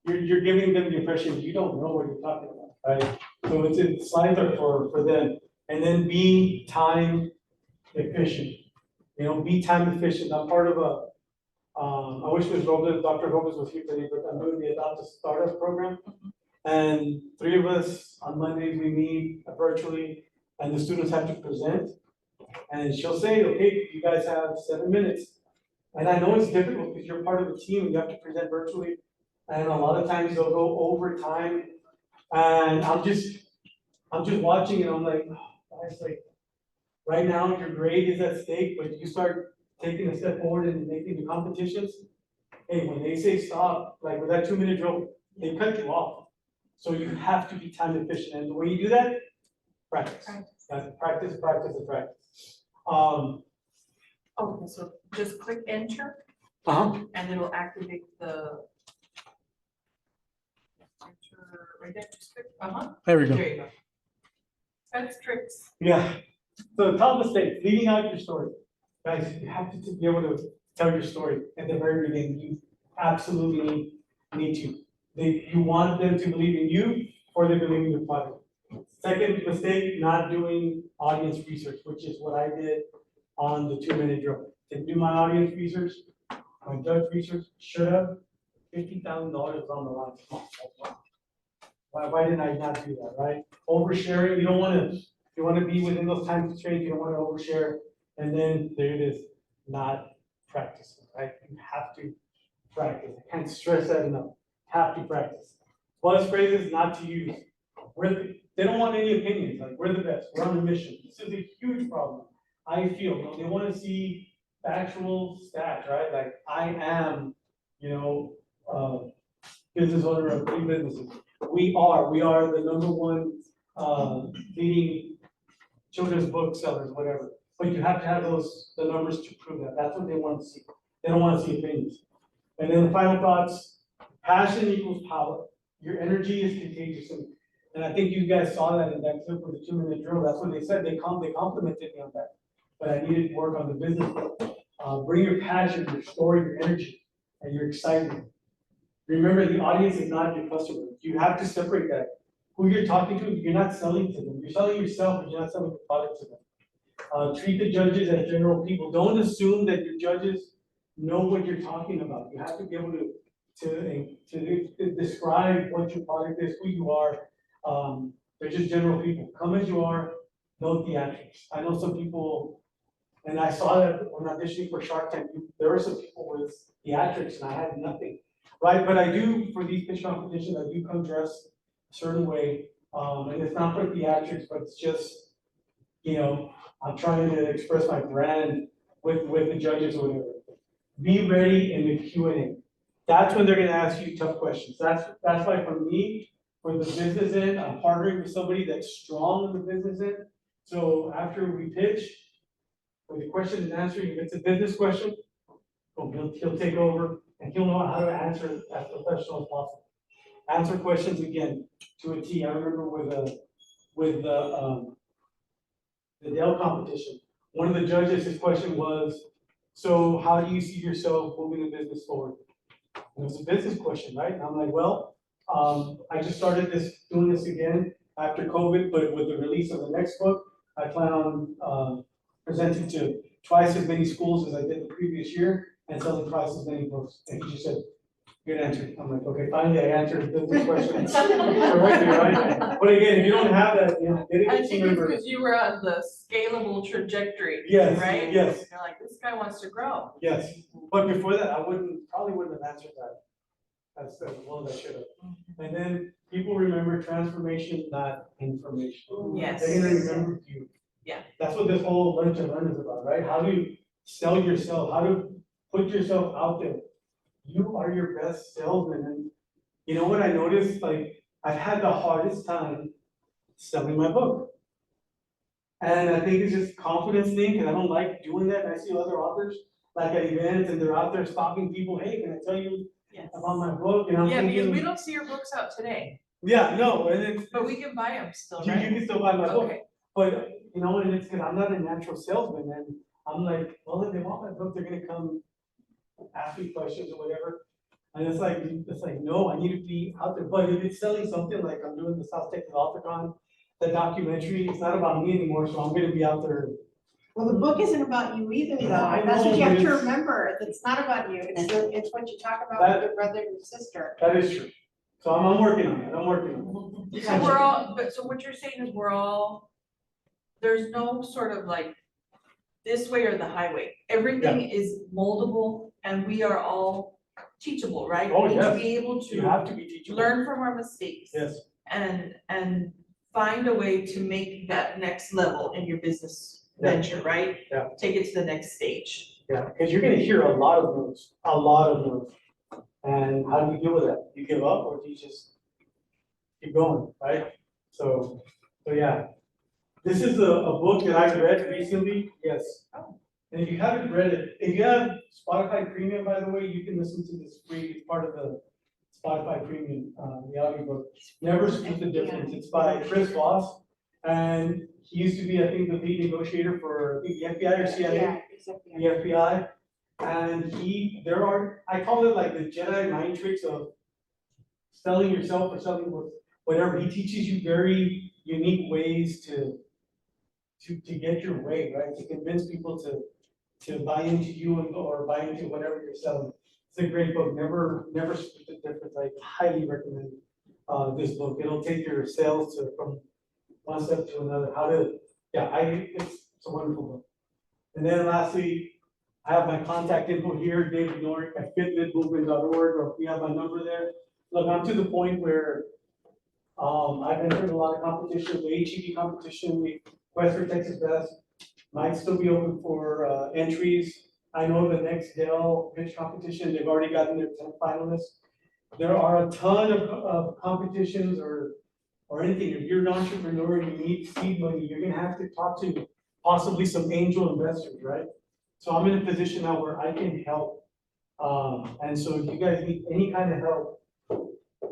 [SPEAKER 2] you're giving them the impression you don't know what you're talking about, right? So slides are for them. And then be time efficient. Be time efficient. I'm part of I wish Dr. Robles was here today, but I'm doing the Adopt a Startup program. And 3 of us on Mondays, we meet virtually, and the students have to present. And she'll say, okay, you guys have 7 minutes. And I know it's difficult because you're part of a team, you have to present virtually. And a lot of times they'll go over time. And I'm just watching and I'm like, oh, guys, like, right now your grade is at stake, but you start taking a step forward and making the competitions. Hey, when they say stop, like with that 2-minute drill, they cut you off. So you have to be time efficient. And the way you do that, practice. Practice, practice, and practice.
[SPEAKER 1] Okay, so just click enter and it'll activate the. Enter right there, just click,
[SPEAKER 2] There we go.
[SPEAKER 1] There you go. That's tricks.
[SPEAKER 2] Yeah. So top mistake, leaving out your story. Guys, you have to be able to tell your story at the very beginning. You absolutely need to. You want them to believe in you or they believe in your product. Second mistake, not doing audience research, which is what I did on the 2-minute drill. Didn't do my audience research, my judge research, should have. $50,000 was on the line. Why didn't I not do that, right? Oversharing, you want to be within those time constraints, you don't want to overshare. And then there it is, not practicing, right? You have to practice. I can't stress that enough. Have to practice. Buzz phrases not to use. They don't want any opinions, like we're the best, we're on a mission. This is a huge problem. I feel, they want to see factual stats, right? Like I am, business owner of 3 businesses. We are the #1 leading children's book sellers, whatever. But you have to have the numbers to prove that. That's what they want to see. They don't want to see opinions. And then the final thoughts, passion equals power. Your energy is contagious. And I think you guys saw that in that clip with the 2-minute drill. That's what they said. They complimented me on that. But I needed work on the business. Bring your passion, your story, your energy, and your excitement. Remember, the audience is not your customer. You have to separate that. Who you're talking to, you're not selling to them. You're selling yourself, but you're not selling the product to them. Treat the judges as general people. Don't assume that your judges know what you're talking about. You have to be able to describe what your product is, who you are. They're just general people. Come as you are, no theatrics. I know some people, and I saw that when auditioning for Shark Tank, there were some people with theatrics and I had nothing, right? But I do, for these pitch competitions, I do come dressed certain way. And it's not for theatrics, but it's just, you know, I'm trying to express my brand with the judges or whatever. Be ready in the Q&A. That's when they're gonna ask you tough questions. That's why for me, for the business end, I'm partnering with somebody that's strong in the business end. So after we pitch, with the question and answer, if it's a business question, he'll take over and he'll know how to answer it as professional as possible. Answer questions again to a T. I remember with the Dell competition, one of the judges, his question was, so how do you see yourself moving the business forward? And it was a business question, right? And I'm like, well, I just started doing this again after COVID, but with the release of the next book, I plan on presenting to twice as many schools as I did the previous year and selling twice as many books. And he just said, good answer. I'm like, okay, finally I answered the business question correctly, right? But again, if you don't have that, you know, getting
[SPEAKER 1] I
[SPEAKER 2] a
[SPEAKER 1] think
[SPEAKER 2] team
[SPEAKER 1] it's
[SPEAKER 2] member.
[SPEAKER 1] because you were on the scalable trajectory,
[SPEAKER 2] Yes,
[SPEAKER 1] right?
[SPEAKER 2] yes.
[SPEAKER 1] You're like, this guy wants to grow.
[SPEAKER 2] Yes, but before that, probably wouldn't have answered that as well as I should have. And then people remember transformation, not information.
[SPEAKER 1] Yes.
[SPEAKER 2] They're gonna remember you.
[SPEAKER 1] Yeah.
[SPEAKER 2] That's what this whole lunch and learn is about, right? How do you sell yourself? How to put yourself out there? You are your best salesman. And you know what I noticed? Like, I've had the hardest time selling my book. And I think it's just confidence thing, and I don't like doing that. And I see other authors like at events and they're out there stalking people. Hey, can I tell you
[SPEAKER 1] Yes.
[SPEAKER 2] about my book? And I'm
[SPEAKER 1] Yeah, because we
[SPEAKER 2] thinking,
[SPEAKER 1] don't see your books out today,
[SPEAKER 2] yeah, no, and it's,
[SPEAKER 1] but we can buy them still,
[SPEAKER 2] you
[SPEAKER 1] right?
[SPEAKER 2] can still buy my book.
[SPEAKER 1] Okay.
[SPEAKER 2] But, you know, and it's because I'm not a natural salesman, and I'm like, well, if they want my book, they're gonna come ask me questions or whatever. And it's like, no, I need to be out there. But if it's selling something like I'm doing the South Texas AuthorCon, the documentary, it's not about me anymore, so I'm gonna be out there.
[SPEAKER 7] Well, the book isn't about you either, though.
[SPEAKER 2] I
[SPEAKER 7] That's
[SPEAKER 2] know,
[SPEAKER 7] what you have
[SPEAKER 2] but
[SPEAKER 7] to
[SPEAKER 2] it's-
[SPEAKER 7] remember. It's not about you. It's what you talk about
[SPEAKER 2] That-
[SPEAKER 7] with your brother and sister.
[SPEAKER 2] That is true. So I'm working on it, I'm working on it.
[SPEAKER 1] So we're all, but so what you're saying is there's no sort of like this way or the highway. Everything is moldable and we are all teachable, right?
[SPEAKER 2] Oh,
[SPEAKER 1] We need
[SPEAKER 2] yes.
[SPEAKER 1] to be able
[SPEAKER 2] You
[SPEAKER 1] to
[SPEAKER 2] have to be teachable.
[SPEAKER 1] learn from our mistakes.
[SPEAKER 2] Yes,
[SPEAKER 1] And find a way to make that next level in your business
[SPEAKER 2] Yeah.
[SPEAKER 1] venture, right?
[SPEAKER 2] Yeah.
[SPEAKER 1] Take it to the next stage.
[SPEAKER 2] yeah, because you're gonna hear a lot of no's, a lot of no's. And how do you deal with that? You give up or do you just keep going, right? So yeah. This is a book that I read recently, yes.
[SPEAKER 1] Oh.
[SPEAKER 2] And if you haven't read it, if you have Spotify Premium, by the way, you can listen to this free, it's part of the Spotify Premium, the audiobook. Never Split the Difference, it's by Chris Voss. And he used to be, I think, the lead negotiator for, I think, the FBI or CIA.
[SPEAKER 7] Yeah, exactly.
[SPEAKER 2] The FBI, and I call it like the Jedi mind tricks of selling yourself or selling whatever. He teaches you very unique ways to get your way, right? To convince people to buy into you or buy into whatever you're selling. It's a great book. Never Split the Difference. I highly recommend this book. It'll take your sales from one step to another. It's a wonderful book. And then lastly, I have my contact info here, David Norec at fitbitmovement.org, or if you have my number there. Look, I'm to the point where I've entered a lot of competition, the HEB competition, the Quest for Texas Best might still be open for entries. I know the next Dell pitch competition, they've already gotten their 10 finalists. There are a ton of competitions or anything. If you're an entrepreneur and you need seed money, you're gonna have to talk to possibly some angel investors, right? So I'm in a position now where I can help. And so if you guys need any kind of help,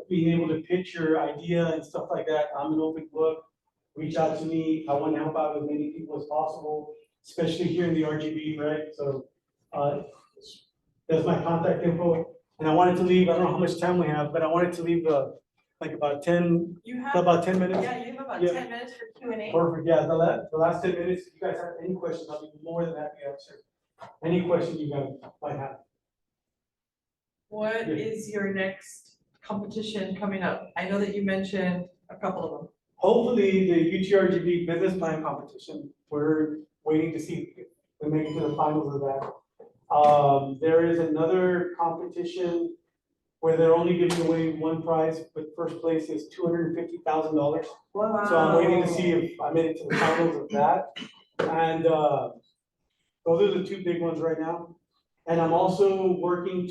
[SPEAKER 2] being able to pitch your idea and stuff like that, I'm an open book. Reach out to me. I want to help out as many people as possible, especially here in the RGB, right? So that's my contact info. And I wanted to leave, I don't know how much time we have, but I wanted to leave like about 10
[SPEAKER 1] You have,
[SPEAKER 2] minutes.
[SPEAKER 1] yeah, you have about
[SPEAKER 2] Yeah.
[SPEAKER 1] 10 minutes for Q&A.
[SPEAKER 2] Perfect, yeah, the last 10 minutes, if you guys have any questions, I'll be more than happy to answer any question you guys might have.
[SPEAKER 1] What
[SPEAKER 2] Yeah.
[SPEAKER 1] is your next competition coming up? I know that you mentioned a couple of them.
[SPEAKER 2] Hopefully, the UTRGV business plan competition, we're waiting to see if we make it to the finals of that. There is another competition where they're only giving away one prize, but first place is $250,000.
[SPEAKER 1] Wow.
[SPEAKER 2] So I'm waiting to see if I made it to the finals of that. And those are the two big ones right now. And I'm also working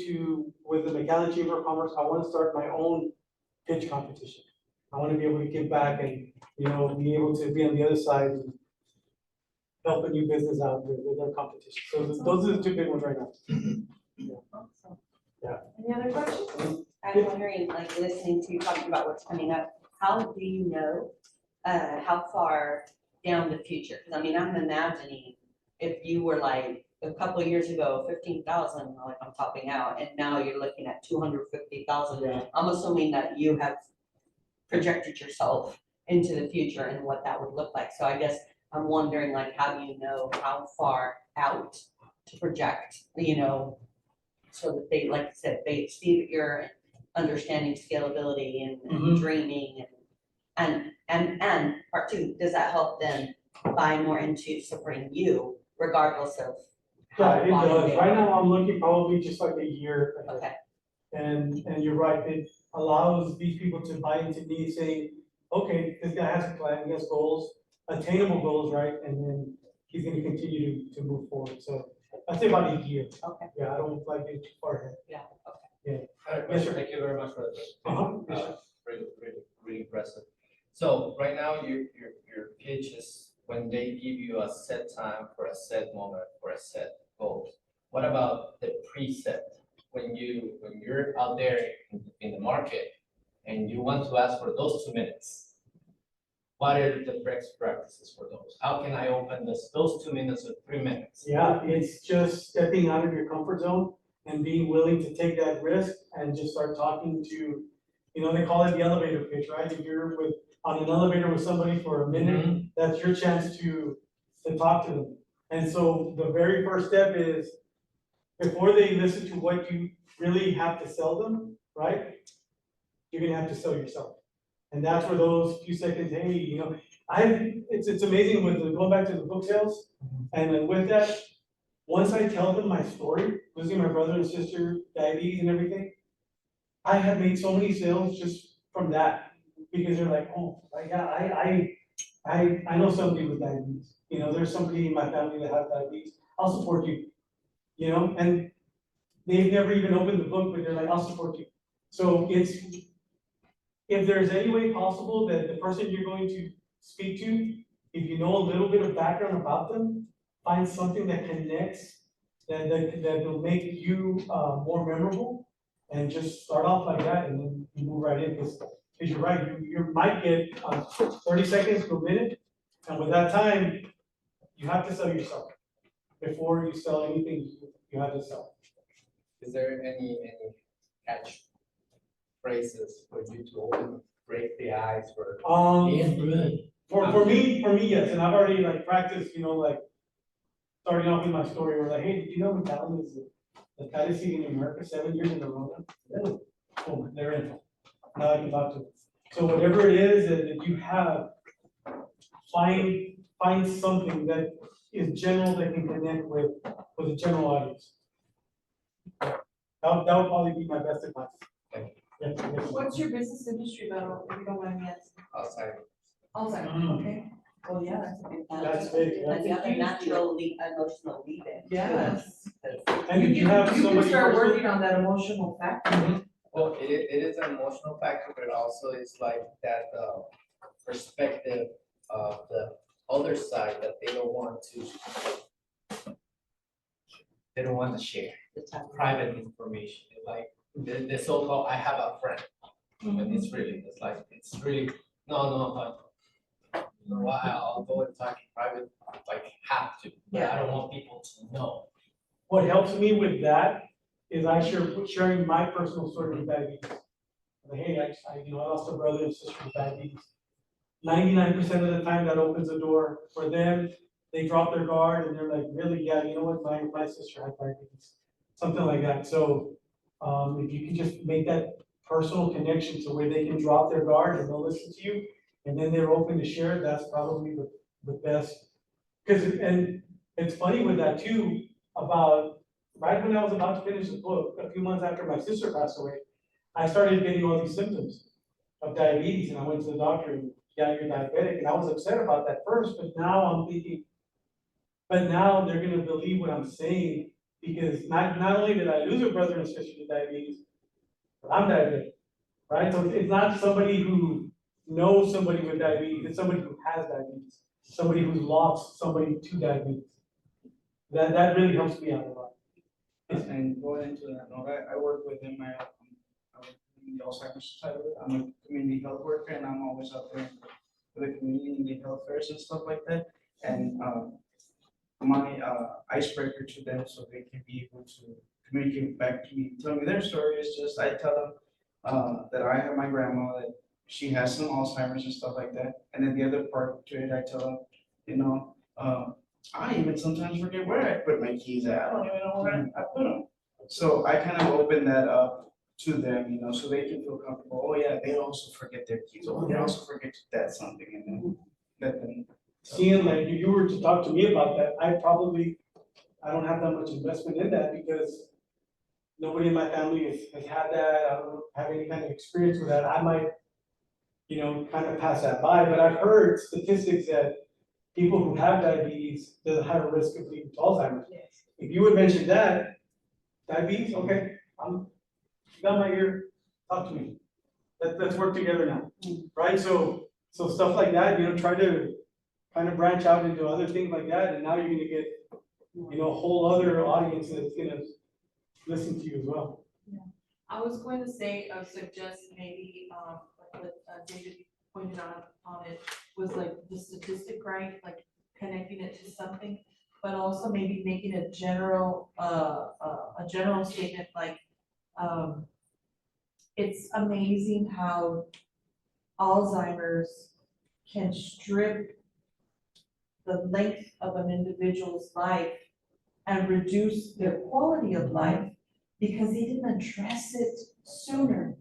[SPEAKER 2] with the McAllen Chamber of Commerce, I want to start my own pitch competition. I want to be able to give back and, you know, be able to be on the other side and help a new business out with their competition. So those are the two big ones right now.
[SPEAKER 1] Any other questions?
[SPEAKER 8] I'm wondering, like, listening to you talking about what's coming up, how do you know, how far down the future? Because I mean, I'm imagining if you were like, a couple of years ago, 15,000, like I'm topping out, and now you're looking at 250,000.
[SPEAKER 2] Yeah.
[SPEAKER 8] I'm assuming that you have projected yourself into the future and what that would look like. So I guess I'm wondering, like, how do you know how far out to project, you know, so that they, like I said, they see that you're understanding scalability and
[SPEAKER 2] Mhm.
[SPEAKER 8] dreaming and part two, does that help them buy more into supporting you regardless of how
[SPEAKER 2] Yeah, it
[SPEAKER 8] long
[SPEAKER 2] does.
[SPEAKER 8] they
[SPEAKER 2] Right
[SPEAKER 8] are?
[SPEAKER 2] now, I'm looking probably just like a year ahead.
[SPEAKER 8] Okay,
[SPEAKER 2] And you're right, it allows these people to buy into me saying, okay, this guy has a plan, he has goals, attainable goals, right? And then he's gonna continue to move forward. So I'd say about a year.
[SPEAKER 8] okay,
[SPEAKER 2] Yeah, I don't like it too far ahead.
[SPEAKER 8] yeah, okay.
[SPEAKER 2] Yes, sir.
[SPEAKER 9] Thank you very much for the
[SPEAKER 2] Uh-huh.
[SPEAKER 9] presentation.
[SPEAKER 2] Yes, sir.
[SPEAKER 9] Really impressive. So right now, your pitch is when they give you a set time for a set moment, for a set goal. What about the preset? When you're out there in the market and you want to ask for those 2 minutes, what are the best practices for those? How can I open those 2 minutes or 3 minutes?
[SPEAKER 2] Yeah, it's just stepping out of your comfort zone and being willing to take that risk and just start talking to, you know, they call it the elevator pitch, right? If you're on an elevator with somebody for a minute, that's your chance to talk to them. And so the very first step is, before they listen to what you really have to sell them, right? You're gonna have to sell yourself. And that's where those few seconds, hey, you know, it's amazing with going back to the book sales. And then with that, once I tell them my story, losing my brother and sister, diabetes and everything, I have made so many sales just from that, because they're like, oh, like, yeah, I know somebody with diabetes, you know, there's somebody in my family that has diabetes, I'll support you, you know, and they've never even opened the book, but they're like, I'll support you. So if there's any way possible that the person you're going to speak to, if you know a little bit of background about them, find something that connects, that will make you more memorable, and just start off like that, and then you move right in, because you're right, you might get 30 seconds to a minute, and with that time, you have to sell yourself. Before you sell anything, you have to sell.
[SPEAKER 9] Is there any catch phrases for you to break the ice for?
[SPEAKER 2] For me, yes, and I've already like practiced, you know, like starting off with my story, where like, hey, did you know McAllen is the fattest city in America 7 years in a row now? Oh, they're in. Now I can talk to them. So whatever it is that you have, find something that is general that can connect with the general audience. That would probably be my best advice.
[SPEAKER 9] Thank
[SPEAKER 2] Yeah, yes.
[SPEAKER 1] What's your business industry battle, if you don't mind me asking?
[SPEAKER 9] Outside.
[SPEAKER 1] Alzheimer's, okay. Well, yeah, that's a big.
[SPEAKER 2] That's big, yeah.
[SPEAKER 8] And the other natural emotional lead-in.
[SPEAKER 1] Yes.
[SPEAKER 2] And if you have
[SPEAKER 1] You can
[SPEAKER 2] somebody
[SPEAKER 1] start
[SPEAKER 2] personal-
[SPEAKER 1] working on that emotional factor.
[SPEAKER 9] Well, it is an emotional factor, but also it's like that perspective of the other side that they don't want to share. Private information, like the so-called, I have a friend, but it's really, no, you know what, I'll go and talk in private, like, have to, but I don't want people to know.
[SPEAKER 2] What helps me with that is sharing my personal story with diabetes. Like, hey, I lost a brother and sister with diabetes. 99% of the time that opens the door for them, they drop their guard and they're like, really, yeah, you know what, my sister has diabetes. Something like that. So if you can just make that personal connection to where they can drop their guard and they'll listen to you, and then they're open to share, that's probably the best. And it's funny with that too, about right when I was about to finish the book, a few months after my sister passed away, I started getting all these symptoms of diabetes, and I went to the doctor, and yeah, you're diabetic, and I was upset about that first, but now I'm thinking, but now they're gonna believe what I'm saying, because not only did I lose a brother and sister to diabetes, but I'm diabetic, right? So it's not somebody who knows somebody with diabetes, it's somebody who has diabetes, somebody who's lost somebody to diabetes. That really helps me out a lot.
[SPEAKER 10] And going into that note, I work within my, I work in the Alzheimer's side of it. I'm a community health worker, and I'm always out there with the community and the health fairs and stuff like that. And my icebreaker to them, so they can be able to communicate back to me, tell me their story, is just I tell them that I have my grandma, that she has some Alzheimer's and stuff like that. And then the other part to it, I tell them, you know, I even sometimes forget where I put my keys at. I don't even know where I put them. So I kind of open that up to them, you know, so they can feel comfortable. Oh yeah, they also forget their keys. Oh, they also forget that something, and then let them.
[SPEAKER 2] Seeing like, if you were to talk to me about that, I don't have that much investment in that, because nobody in my family has had that. I don't have any kind of experience with that. I might, you know, kind of pass that by, but I've heard statistics that people who have diabetes, there's a higher risk of leading to Alzheimer's.
[SPEAKER 1] Yes.
[SPEAKER 2] If you would mention that, diabetes, okay, you got my ear, talk to me. Let's work together now, right? So stuff like that, you know, try to kind of branch out into other things like that, and now you're gonna get, you know, a whole other audience that's gonna listen to you as well.
[SPEAKER 1] I was going to say, suggest maybe, like what David pointed out on it, was like the statistic, right? Like connecting it to something, but also maybe making a general statement like, it's amazing how Alzheimer's can strip the length of an individual's life and reduce their quality of life because they didn't address it sooner.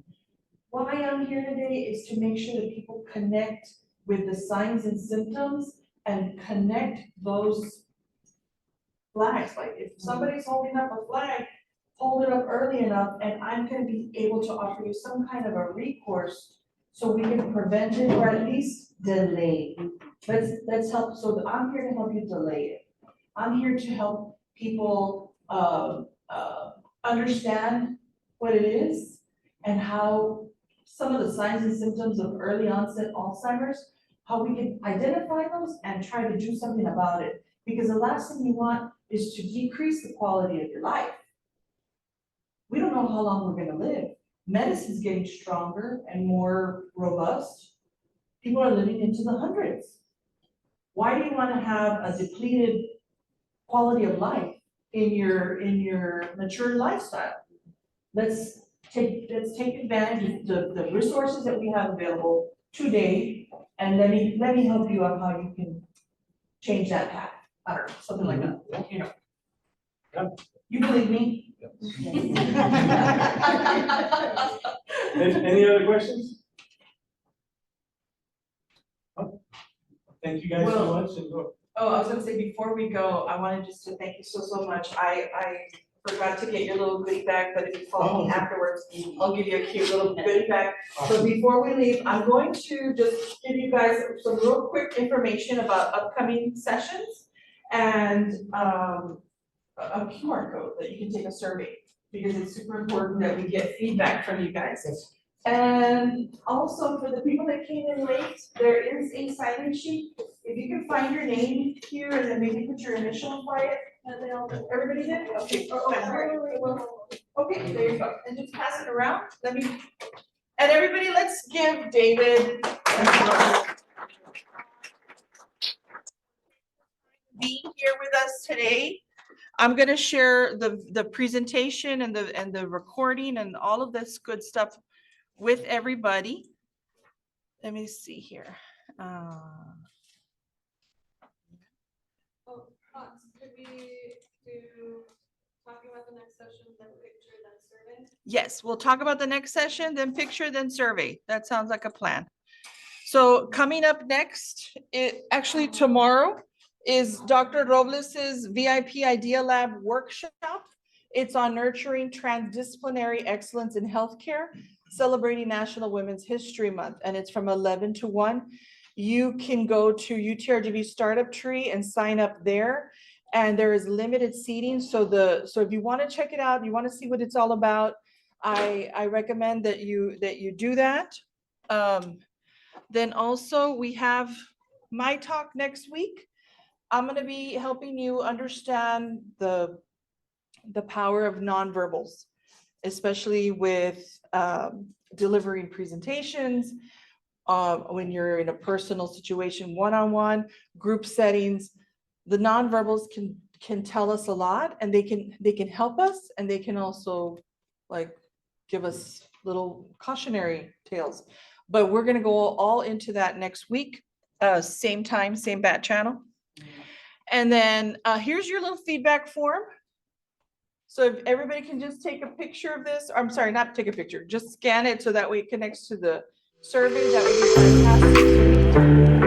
[SPEAKER 1] Why I'm here today is to make sure that people connect with the signs and symptoms and connect those flags. Like if somebody's holding up a flag, hold it up early enough, and I'm gonna be able to offer you some kind of a recourse so we can prevent it or at least delay. Let's help, so I'm here to help you delay it. I'm here to help people understand what it is and how some of the signs and symptoms of early onset Alzheimer's, how we can identify those and try to do something about it. Because the last thing you want is to decrease the quality of your life. We don't know how long we're gonna live. Medicine's getting stronger and more robust. People are living into the hundreds. Why do you wanna have a depleted quality of life in your mature lifestyle? Let's take advantage of the resources that we have available today, and let me help you on how you can change that path. I don't know, something like that, you know.
[SPEAKER 2] Yep.
[SPEAKER 1] You believe me?
[SPEAKER 2] Any other questions? Oh, thank you guys so
[SPEAKER 1] Well,
[SPEAKER 2] much, and go.
[SPEAKER 1] Oh, I was gonna say, before we go, I wanted just to thank you so much. I forgot to get your little goodie bag, but if you follow me afterwards, I'll give you a cute little goodie bag. But before we leave, I'm going to just give you guys some real quick information about upcoming sessions and a QR code that you can take a survey, because it's super important that we get feedback from you guys. And also for the people that came in late, there is a sign-in sheet. If you can find your name here and then maybe put your initial by it, and then everybody did? Okay. Okay, there you go. And just pass it around. And everybody, let's give David being here with us today. I'm gonna share the presentation and the recording and all of this good stuff with everybody. Let me see here.
[SPEAKER 11] Could we do talking about the next session, then picture, then survey?
[SPEAKER 1] Yes, we'll talk about the next session, then picture, then survey. That sounds like a plan. So coming up next, actually tomorrow is Dr. Robles's VIP Idea Lab workshop. It's on nurturing transdisciplinary excellence in healthcare. celebrating National Women's History Month, and it's from 11 to 1. You can go to UTRGV Startup Tree and sign up there. And there is limited seating, so if you want to check it out, you want to see what it's all about, I recommend that you do that. Then also we have my talk next week. I'm going to be helping you understand the power of nonverbals, especially with delivering presentations, when you're in a personal situation, one-on-one, group settings. The nonverbals can tell us a lot, and they can help us, and they can also like give us little cautionary tales. But we're gonna go all into that next week, same time, same bat channel. And then here's your little feedback form. So if everybody can just take a picture of this, or I'm sorry, not take a picture, just scan it so that way it connects to the survey. That would be fantastic.